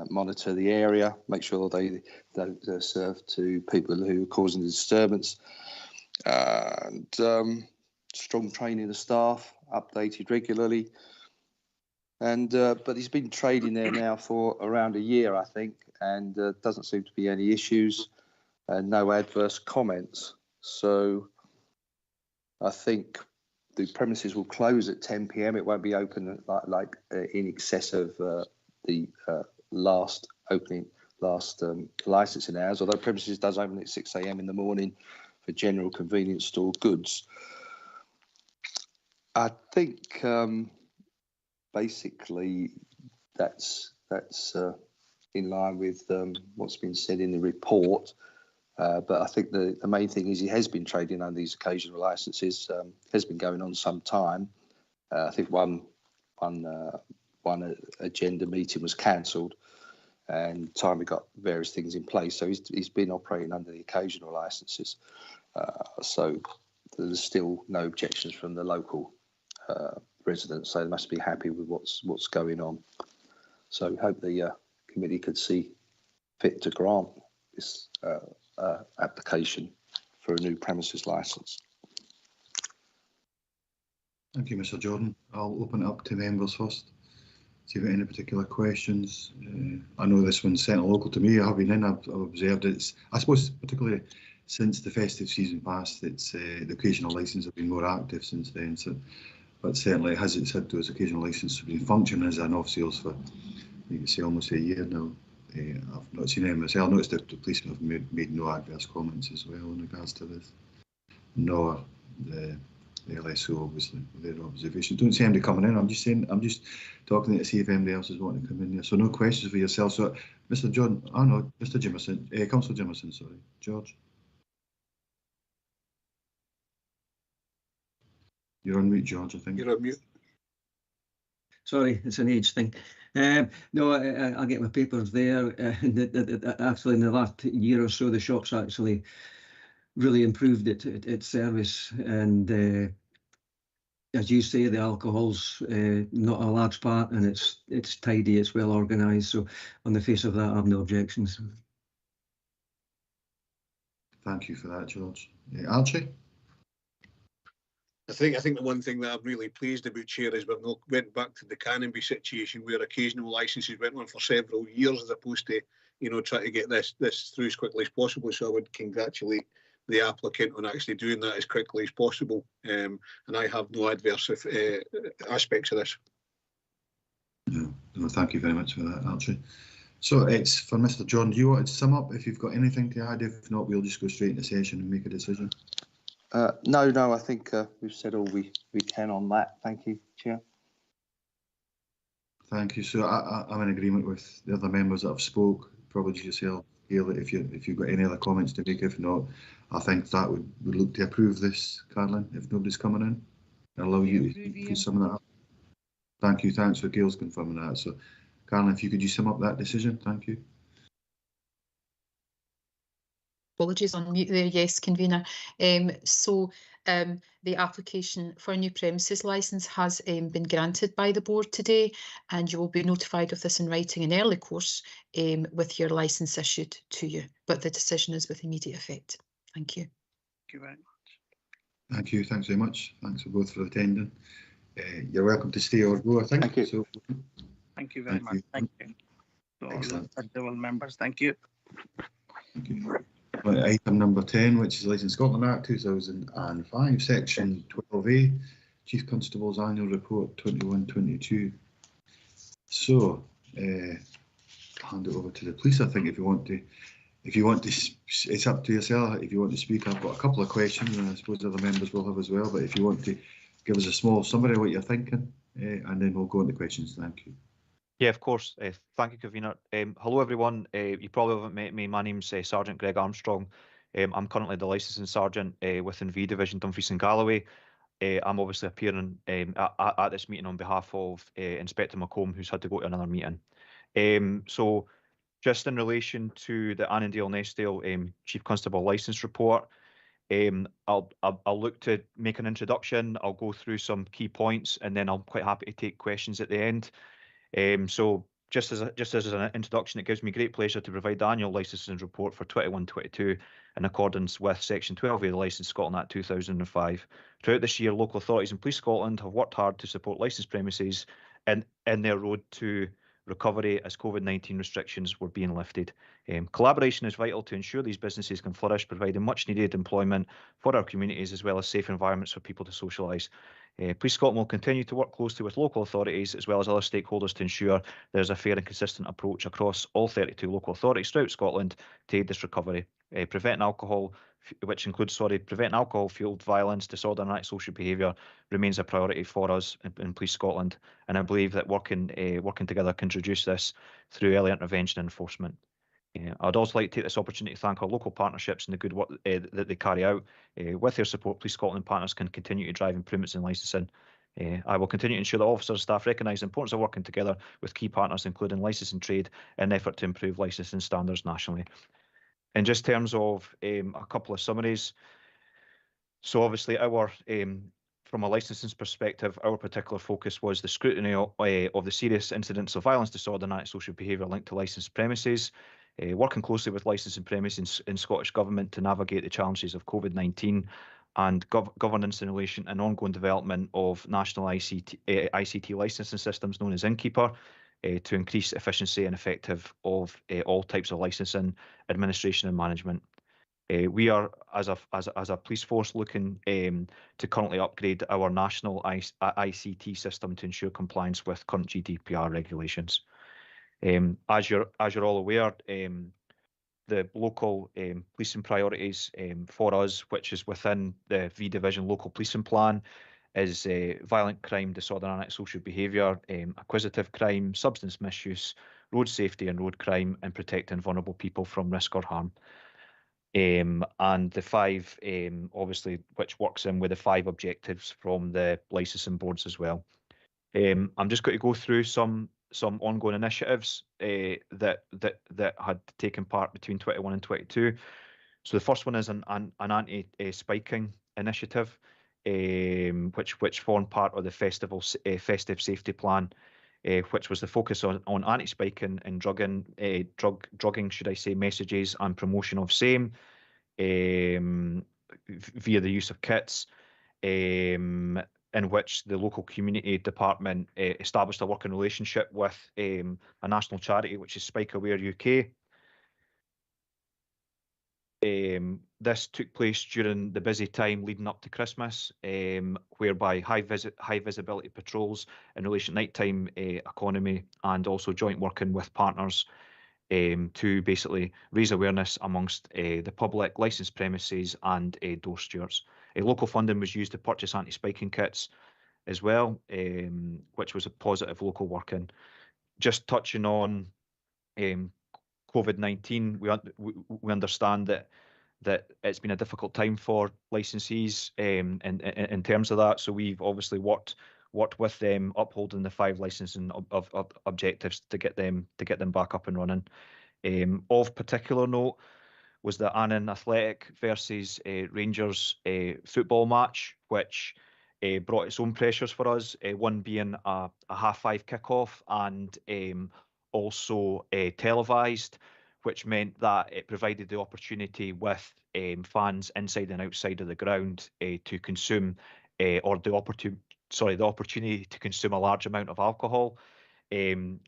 monitor the area, make sure they don't serve to people who are causing the disturbance. And strong training of staff, updated regularly. And but he's been trading there now for around a year, I think, and doesn't seem to be any issues and no adverse comments. So I think the premises will close at 10 p.m. It won't be open like in excess of the last licensing hours, although premises does open at 6 a.m. in the morning for general convenience store goods. I think basically that's in line with what's been said in the report. But I think the main thing is he has been trading under these occasional licences, has been going on some time. I think one agenda meeting was cancelled, and time we got various things in place. So he's been operating under the occasional licences. So there's still no objections from the local residents, so they must be happy with what's going on. So hope the committee could see fit to grant this application for a new premises licence. Thank you, Mr. Jordan. I'll open it up to members first. See if any particular questions. I know this one's certainly local to me. I have been in, I've observed it. I suppose particularly since the festive season passed, it's the occasional licence have been more active since then. So, but certainly has it said those occasional licences have been functioning as an off-sales for, you can say, almost a year now. I've not seen any myself. I noticed that the police have made no adverse comments as well in regards to this, nor the LSO obviously with their observation. Don't see anybody coming in. I'm just talking to see if anybody else is wanting to come in there. So no questions for yourself. So Mr. John, no, Mr. Jimerson, Councillor Jimerson, sorry, George. You're on mute, George, I think. You're on mute. Sorry, it's an age thing. No, I'll get my papers there. Actually, in the last year or so, the shop's actually really improved its service. And as you say, the alcohol's not a large part, and it's tidy, it's well organised. So on the face of that, I have no objections. Thank you for that, George. Archie? I think the one thing that I'm really pleased about, Chair, is we've not went back to the Canonby situation where occasional licences went on for several years, as opposed to, you know, trying to get this through as quickly as possible. So I would congratulate the applicant on actually doing that as quickly as possible. And I have no adverse aspects of this. No, thank you very much for that, Archie. So it's for Mr. John. Do you want to sum up if you've got anything to add? If not, we'll just go straight into session and make a decision. No, I think we've said all we can on that. Thank you, Chair. Thank you. So I'm in agreement with the other members that have spoke. Probably yourself, Gail, if you've got any other comments to make. If not, I think that would look to approve this, Carolyn, if nobody's coming in. I'll allow you to sum that up. Thank you. Thanks for Gail's confirming that. So, Carolyn, if you could just sum up that decision. Thank you. Apologies on mute there. Yes, convener. The application for a new premises licence has been granted by the board today, and you will be notified of this in writing in early course with your licence issued to you. But the decision is with immediate effect. Thank you. Thank you very much. Thank you. Thanks very much. Thanks for both for attending. You're welcome to stay or go, I think. Thank you. So, Thank you very much. Thank you to all the federal members. Thank you. Thank you. Item number 10, which is Licence Scotland Act 2005, Section 12A, Chief Constable's Annual Report 21-22. So, hand it over to the police. I think if you want to, it's up to yourself. If you want to speak, I've got a couple of questions, and I suppose other members will have as well. But if you want to give us a small summary of what you're thinking, and then we'll go into questions. Thank you. Yeah, of course. Thank you, Convener. Hello, everyone. You probably haven't met me. My name's Sergeant Greg Armstrong. I'm currently the licensing sergeant within V Division, Dumfries and Galloway. I'm obviously appearing at this meeting on behalf of Inspector McComb, who's had to go to another meeting. So, just in relation to the Annandale and Eskdale Chief Constable Licence Report, I'll look to make an introduction. I'll go through some key points, and then I'm quite happy to take questions at the end. So just as an introduction, it gives me great pleasure to provide the annual licensing report for 21-22 in accordance with Section 12A of the Licence Scotland Act 2005. Throughout this year, local authorities in Police Scotland have worked hard to support licensed premises in their road to recovery as COVID-19 restrictions were being lifted. Collaboration is vital to ensure these businesses can flourish, providing much needed employment for our communities as well as safe environments for people to socialise. Police Scotland will continue to work closely with local authorities as well as other stakeholders to ensure there is a fair and consistent approach across all 32 local authorities throughout Scotland to aid this recovery. Preventing alcohol, preventing alcohol-fueled violence, disorder and antisocial behaviour remains a priority for us in Police Scotland, and I believe that working together can reduce this through early intervention and enforcement. I'd also like to take this opportunity to thank our local partnerships and the good work that they carry out. With their support, Police Scotland partners can continue to drive improvements in licensing. I will continue to ensure that officers and staff recognise the importance of working together with key partners, including licensing trade, in an effort to improve licensing standards nationally. In just terms of a couple of summaries, so obviously from a licensing perspective, our particular focus was the scrutiny of the serious incidents of violence, disorder and antisocial behaviour linked to licensed premises, working closely with licensing premises in Scottish Government to navigate the challenges of COVID-19 and governance in relation and ongoing development of national ICT licensing systems known as Innkeeper to increase efficiency and effective of all types of licensing, administration and management. We are, as a police force, looking to currently upgrade our national ICT system to ensure compliance with current GDPR regulations. As you're all aware, the local policing priorities for us, which is within the V Division local policing plan, is violent crime, disorder and antisocial behaviour, acquisitive crime, substance misuse, road safety and road crime, and protecting vulnerable people from risk or harm. And the five, obviously, which works in with the 5 objectives from the licensing boards as well. I'm just going to go through some ongoing initiatives that had taken part between 21 and 22. So the first one is an anti-spiking initiative, which formed part of the festive safety plan, which was the focus on anti-spiking and drugging, should I say, messages and promotion of same via the use of kits, in which the local community department established a working relationship with a national charity, which is Spike Aware UK. This took place during the busy time leading up to Christmas, whereby high visibility patrols in relation to nighttime economy and also joint working with partners to basically raise awareness amongst the public, licensed premises and door stewards. Local funding was used to purchase anti-spiking kits as well, which was a positive local working. Just touching on COVID-19, we understand that it's been a difficult time for licensees in terms of that. So we've obviously worked with them, upholding the 5 licensing objectives to get them back up and running. Of particular note was the Annan Athletic versus Rangers football match, which brought its own pressures for us. One being a 5:30 kickoff and also televised, which meant that it provided the opportunity with fans inside and outside of the ground to consume or the opportunity to consume a large amount of alcohol. And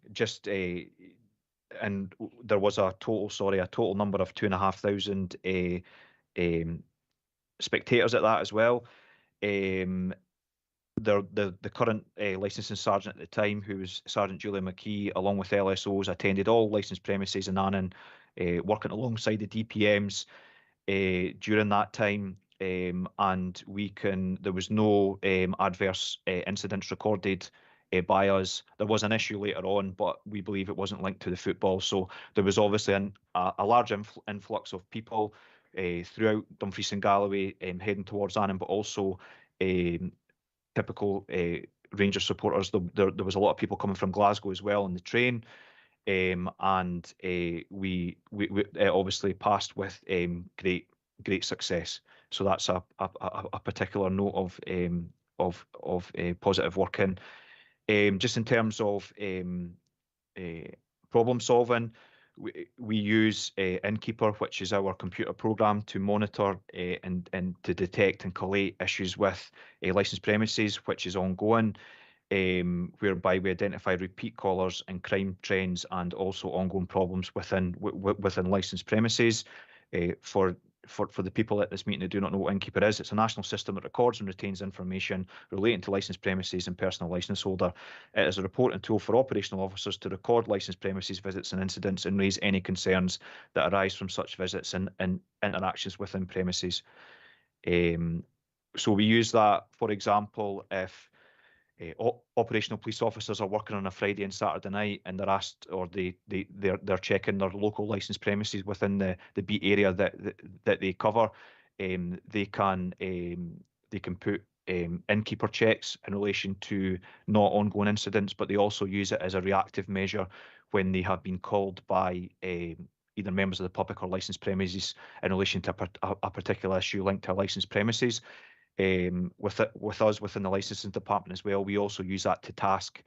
there was a total number of 2,500 spectators at that as well. The current licensing sergeant at the time, who was Sergeant Julia McKee, along with LSOs, attended all licensed premises in Annan, working alongside the DPMs during that time. And there was no adverse incidents recorded by us. There was an issue later on, but we believe it wasn't linked to the football. So there was obviously a large influx of people throughout Dumfries and Galloway heading towards Annan, but also typical Rangers supporters. There was a lot of people coming from Glasgow as well on the train. And we obviously passed with great success. So that's a particular note of positive working. Just in terms of problem solving, we use Innkeeper, which is our computer program to monitor and to detect and collate issues with licensed premises, which is ongoing, whereby we identify repeat callers and crime trends and also ongoing problems within licensed premises. For the people at this meeting who do not know what Innkeeper is, it's a national system that records and retains information relating to licensed premises and personal licence holder. It is a reporting tool for operational officers to record licensed premises visits and incidents and raise any concerns that arise from such visits and interactions within premises. So we use that, for example, if operational police officers are working on a Friday and Saturday night and they're asked, or they're checking their local licensed premises within the beat area that they cover, they can put Innkeeper checks in relation to not ongoing incidents, but they also use it as a reactive measure when they have been called by either members of the public or licensed premises in relation to a particular issue linked to a licensed premises. With us within the licensing department as well, we also use that to task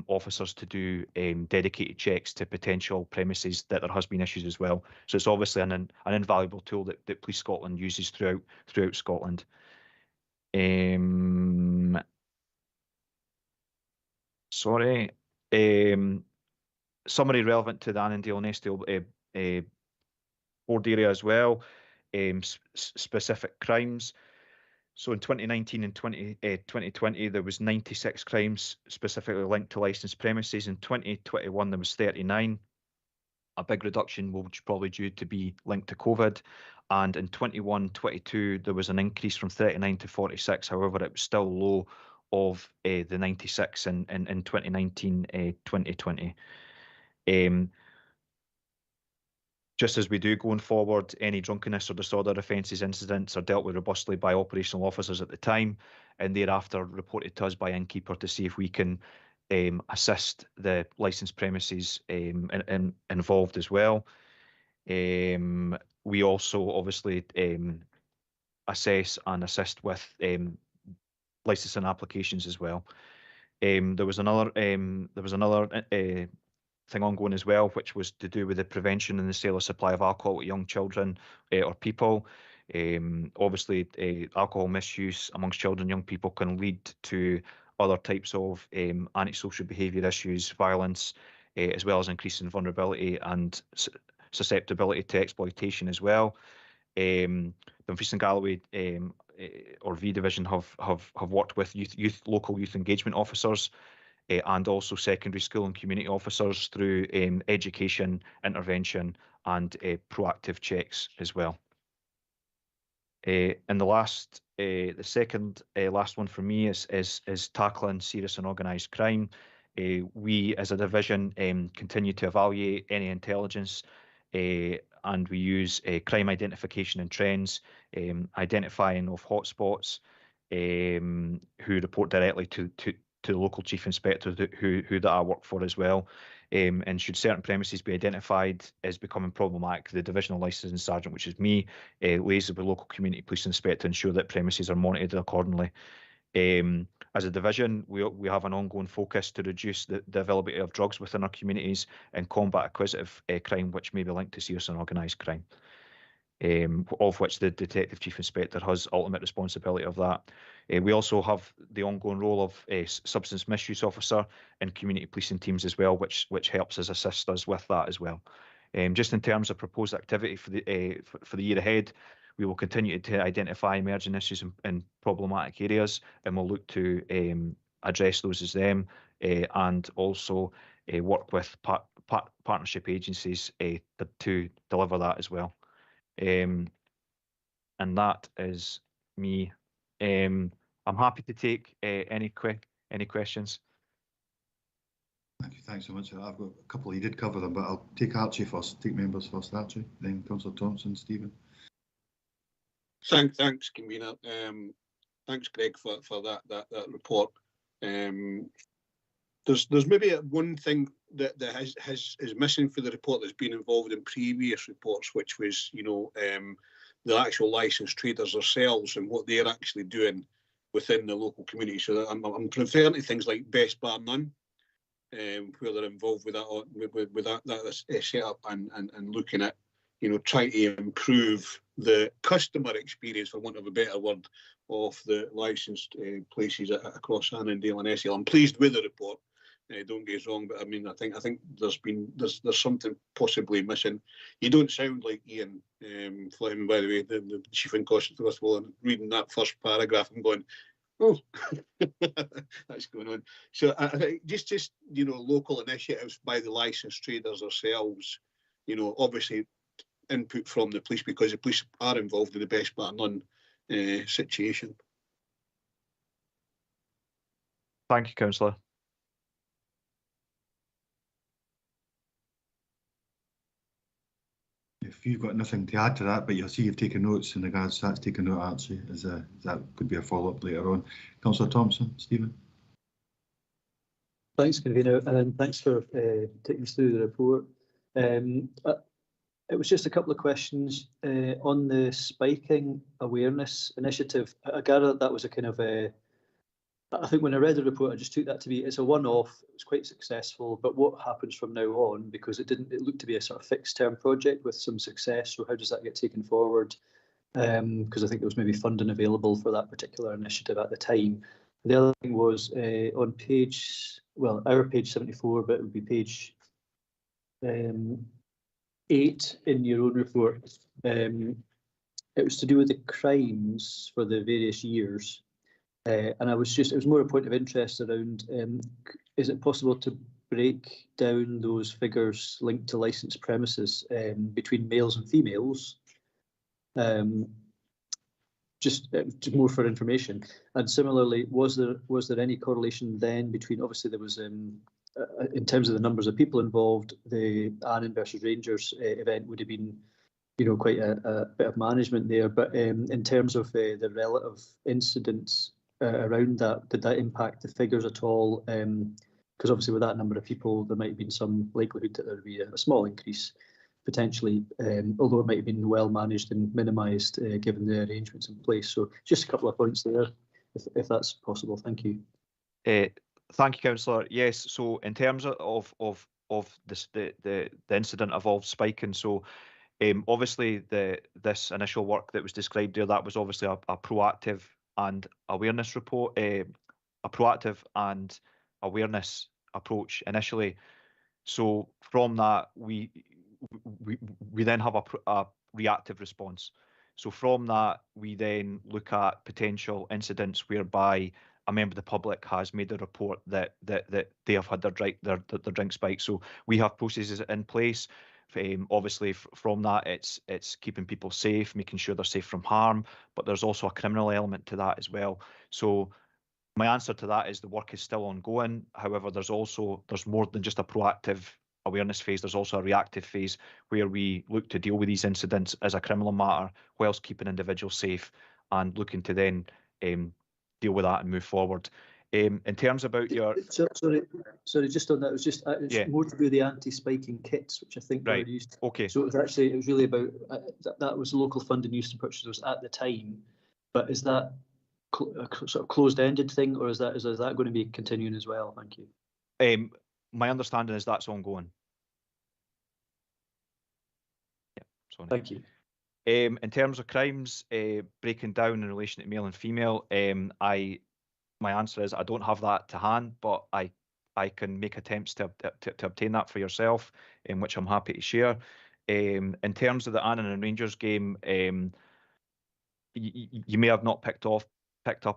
officers to do dedicated checks to potential premises that there has been issues as well. So it's obviously an invaluable tool that Police Scotland uses throughout Scotland. Summary relevant to the Annandale and Eskdale board area as well. Specific crimes. So in 2019 and 2020, there was 96 crimes specifically linked to licensed premises. In 2021, there was 39. A big reduction, which is probably due to be linked to COVID. And in 21-22, there was an increase from 39 to 46. However, it was still low of the 96 in 2019-2020. Just as we do going forward, any drunkenness or disorder offences incidents are dealt with robustly by operational officers at the time, and thereafter reported to us by Innkeeper to see if we can assist the licensed premises involved as well. We also obviously assess and assist with licensing applications as well. There was another thing ongoing as well, which was to do with the prevention and the sale or supply of alcohol to young children or people. Obviously, alcohol misuse amongst children and young people can lead to other types of antisocial behaviour issues, violence, as well as increasing vulnerability and susceptibility to exploitation as well. Dumfries and Galloway or V Division have worked with local youth engagement officers and also secondary school and community officers through education, intervention and proactive checks as well. And the second last one for me is tackling serious and organised crime. We as a division continue to evaluate any intelligence and we use crime identification and trends, identifying of hotspots who report directly to the local chief inspector who that I work for as well. And should certain premises be identified as becoming problematic, the divisional licensing sergeant, which is me, liaises with local community police inspector to ensure that premises are monitored accordingly. As a division, we have an ongoing focus to reduce the availability of drugs within our communities and combat acquisitive crime, which may be linked to serious and organised crime. Of which the Detective Chief Inspector has ultimate responsibility of that. We also have the ongoing role of a substance misuse officer and community policing teams as well, which helps us assist us with that as well. Just in terms of proposed activity for the year ahead, we will continue to identify emerging issues in problematic areas, and we'll look to address those as them, and also work with partnership agencies to deliver that as well. And that is me. I'm happy to take any questions. Thank you. Thanks so much. I've got a couple. You did cover them, but I'll take Archie first. Take members first. Archie, then Councillor Thompson, Stephen. Thanks, convener. Thanks, Greg, for that report. There's maybe one thing that is missing for the report that's been involved in previous reports, which was, you know, the actual licensed traders themselves and what they're actually doing within the local community. So I'm referring to things like Best Bar None, where they're involved with that setup and looking at, you know, trying to improve the customer experience, for want of a better word, of the licensed places across Annandale and Eskdale. I'm pleased with the report. Don't get us wrong, but I mean, I think there's something possibly missing. You don't sound like Ian Fleming, by the way, the chief in Costa Festival, and reading that first paragraph, I'm going, oh, that's going on. So I think just you know, local initiatives by the licensed traders themselves, you know, obviously input from the police, because the police are involved in the Best Bar None situation. Thank you, Councillor. If you've got nothing to add to that, but you'll see you've taken notes in regards to that's taken note, Archie, that could be a follow-up later on. Councillor Thompson, Stephen. Thanks, convener, and thanks for taking us through the report. It was just a couple of questions on the spiking awareness initiative. I gather that was a kind of I think when I read the report, I just took that to be, it's a one-off, it was quite successful, but what happens from now on? Because it looked to be a sort of fixed term project with some success, so how does that get taken forward? Because I think there was maybe funding available for that particular initiative at the time. The other thing was on page, well, our page 74, but it would be page 8 in your own report. It was to do with the crimes for the various years. And it was more a point of interest around, is it possible to break down those figures linked to licensed premises between males and females? Just more for information. And similarly, was there any correlation then between, obviously there was, in terms of the numbers of people involved, the Annan versus Rangers event would have been, you know, quite a bit of management there, but in terms of the relative incidents around that, did that impact the figures at all? Because obviously with that number of people, there might have been some likelihood that there would be a small increase potentially, although it might have been well managed and minimised given the arrangements in place. So just a couple of points there, if that's possible. Thank you. Thank you, Councillor. Yes, so in terms of this, the incident involved spiking, so obviously this initial work that was described there, that was obviously a proactive and awareness report, a proactive and awareness approach initially. So from that, we then have a reactive response. So from that, we then look at potential incidents whereby a member of the public has made a report that they have had their drink spiked. So we have processes in place. Obviously, from that, it's keeping people safe, making sure they're safe from harm, but there's also a criminal element to that as well. So my answer to that is the work is still ongoing. However, there's more than just a proactive awareness phase. There's also a reactive phase where we look to deal with these incidents as a criminal matter whilst keeping individuals safe and looking to then deal with that and move forward. In terms about your... Sorry, just on that, it was just more to do with the anti-spiking kits, which I think were used. Okay. So it was really about, that was local funding used to purchase those at the time, but is that a sort of closed-ended thing, or is that going to be continuing as well? Thank you. My understanding is that's ongoing. Yeah, sorry. Thank you. In terms of crimes breaking down in relation to male and female, my answer is I don't have that to hand, but I can make attempts to obtain that for yourself, which I'm happy to share. In terms of the Annandale and Rangers game, you may have not picked up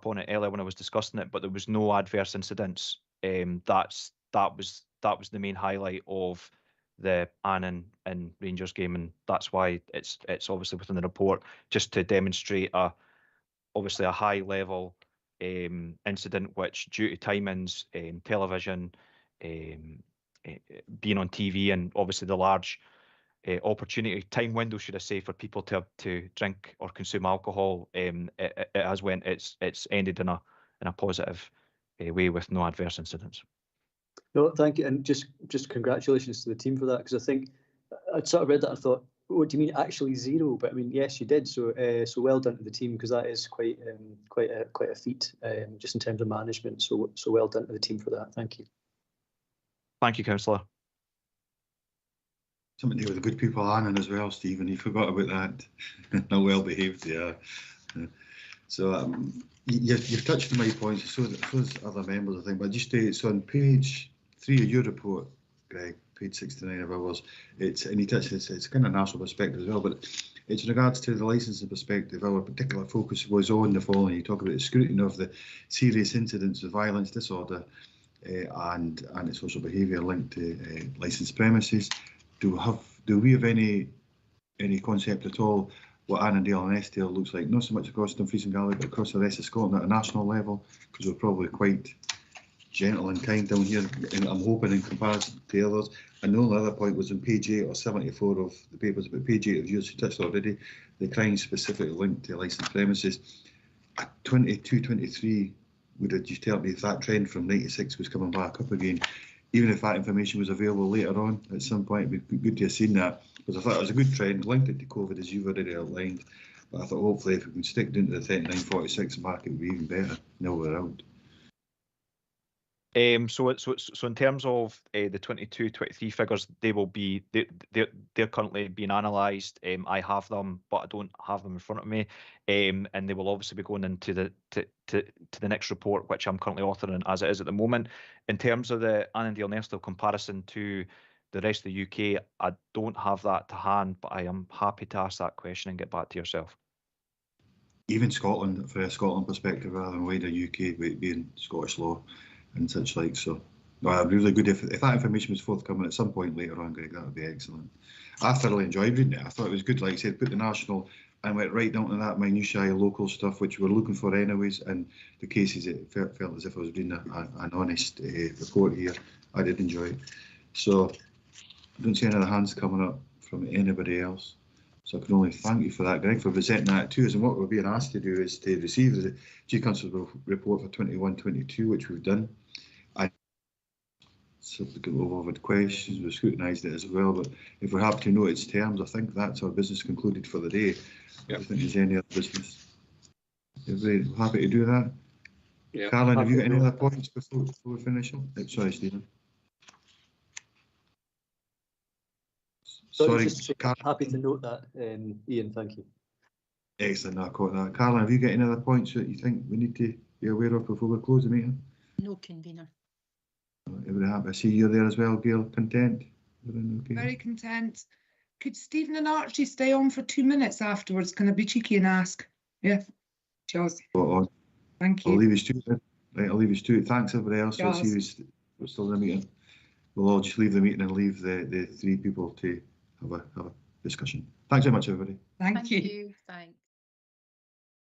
on it earlier when I was discussing it, but there was no adverse incidents. That was the main highlight of the Annan and Rangers game, and that's why it's obviously within the report, just to demonstrate obviously a high level incident which, due to timings, television, being on TV, and obviously the large opportunity time window, should I say, for people to drink or consume alcohol, it's ended in a positive way with no adverse incidents. No, thank you, and just congratulations to the team for that, because I think I'd sort of read that and thought, what do you mean actually zero? But I mean, yes, you did. So well done to the team, because that is quite a feat, just in terms of management. So well done to the team for that. Thank you. Thank you, Councillor. Something to do with the good people, Annan, as well, Stephen. You forgot about that. How well behaved they are. So you've touched on my points. So those other members, I think, but just so on page 3 of your report, Greg, page 69 of ours, and you touched it's kind of national perspective as well, but it's in regards to the licensing perspective. Our particular focus was on the following. You talk about the scrutiny of the serious incidents of violence, disorder, and its social behaviour linked to licensed premises. Do we have any concept at all what Annandale and Eskdale looks like? Not so much across Dumfries and Galloway, but across the rest of Scotland at a national level, because we're probably quite gentle and kind down here, and I'm hoping in comparison to others. And the only other point was on page 8 or 74 of the papers, but page 8 of yours you touched already, the crime specifically linked to licensed premises. At 22-23, would you tell me if that trend from 96 was coming back up again? Even if that information was available later on at some point, it'd be good to have seen that, because I thought it was a good trend, linked it to COVID, as you've already outlined. But I thought hopefully if we can stick down to the 39-46 mark, it would be even better. Now we're out. So in terms of the 22-23 figures, they're currently being analysed. I have them, but I don't have them in front of me, and they will obviously be going into the next report, which I'm currently authoring as it is at the moment. In terms of the Annandale and Eskdale comparison to the rest of the UK, I don't have that to hand, but I am happy to ask that question and get back to yourself. Even Scotland, for a Scotland perspective, rather than wider UK, being Scottish law and such like. So it'd be really good if that information was forthcoming at some point later on, Greg. That would be excellent. I thoroughly enjoyed reading it. I thought it was good, like I said, put the national and went right down to that minutiae local stuff, which we're looking for anyways. And the cases, it felt as if I was reading an honest report here. I did enjoy it. So I don't see any other hands coming up from anybody else. So I can only thank you for that, Greg, for presenting that to us. And what we're being asked to do is to receive the Chief Constable's report for 21-22, which we've done. And subsequent over questions, we've scrutinised it as well. But if we're happy to know its terms, I think that's our business concluded for the day. Yep. I don't think there's any other business. Everybody happy to do that? Yeah. Caroline, have you got any other points before we finish up? Sorry, Stephen. Sorry, happy to note that, Ian, thank you. Excellent, I caught that. Caroline, have you got any other points that you think we need to be aware of before we close the meeting? No, convener. Everybody happy? I see you're there as well, Gail. Content? Okay? Very content. Could Stephen and Archie stay on for 2 minutes afterwards? Can I be cheeky and ask? Yeah, Charles. Spot on. Thank you. I'll leave you to it. Right, I'll leave you to it. Thanks everybody else. I'll see you still in the meeting. We'll all just leave the meeting and leave the three people to have a discussion. Thanks very much, everybody. Thank you. Thanks.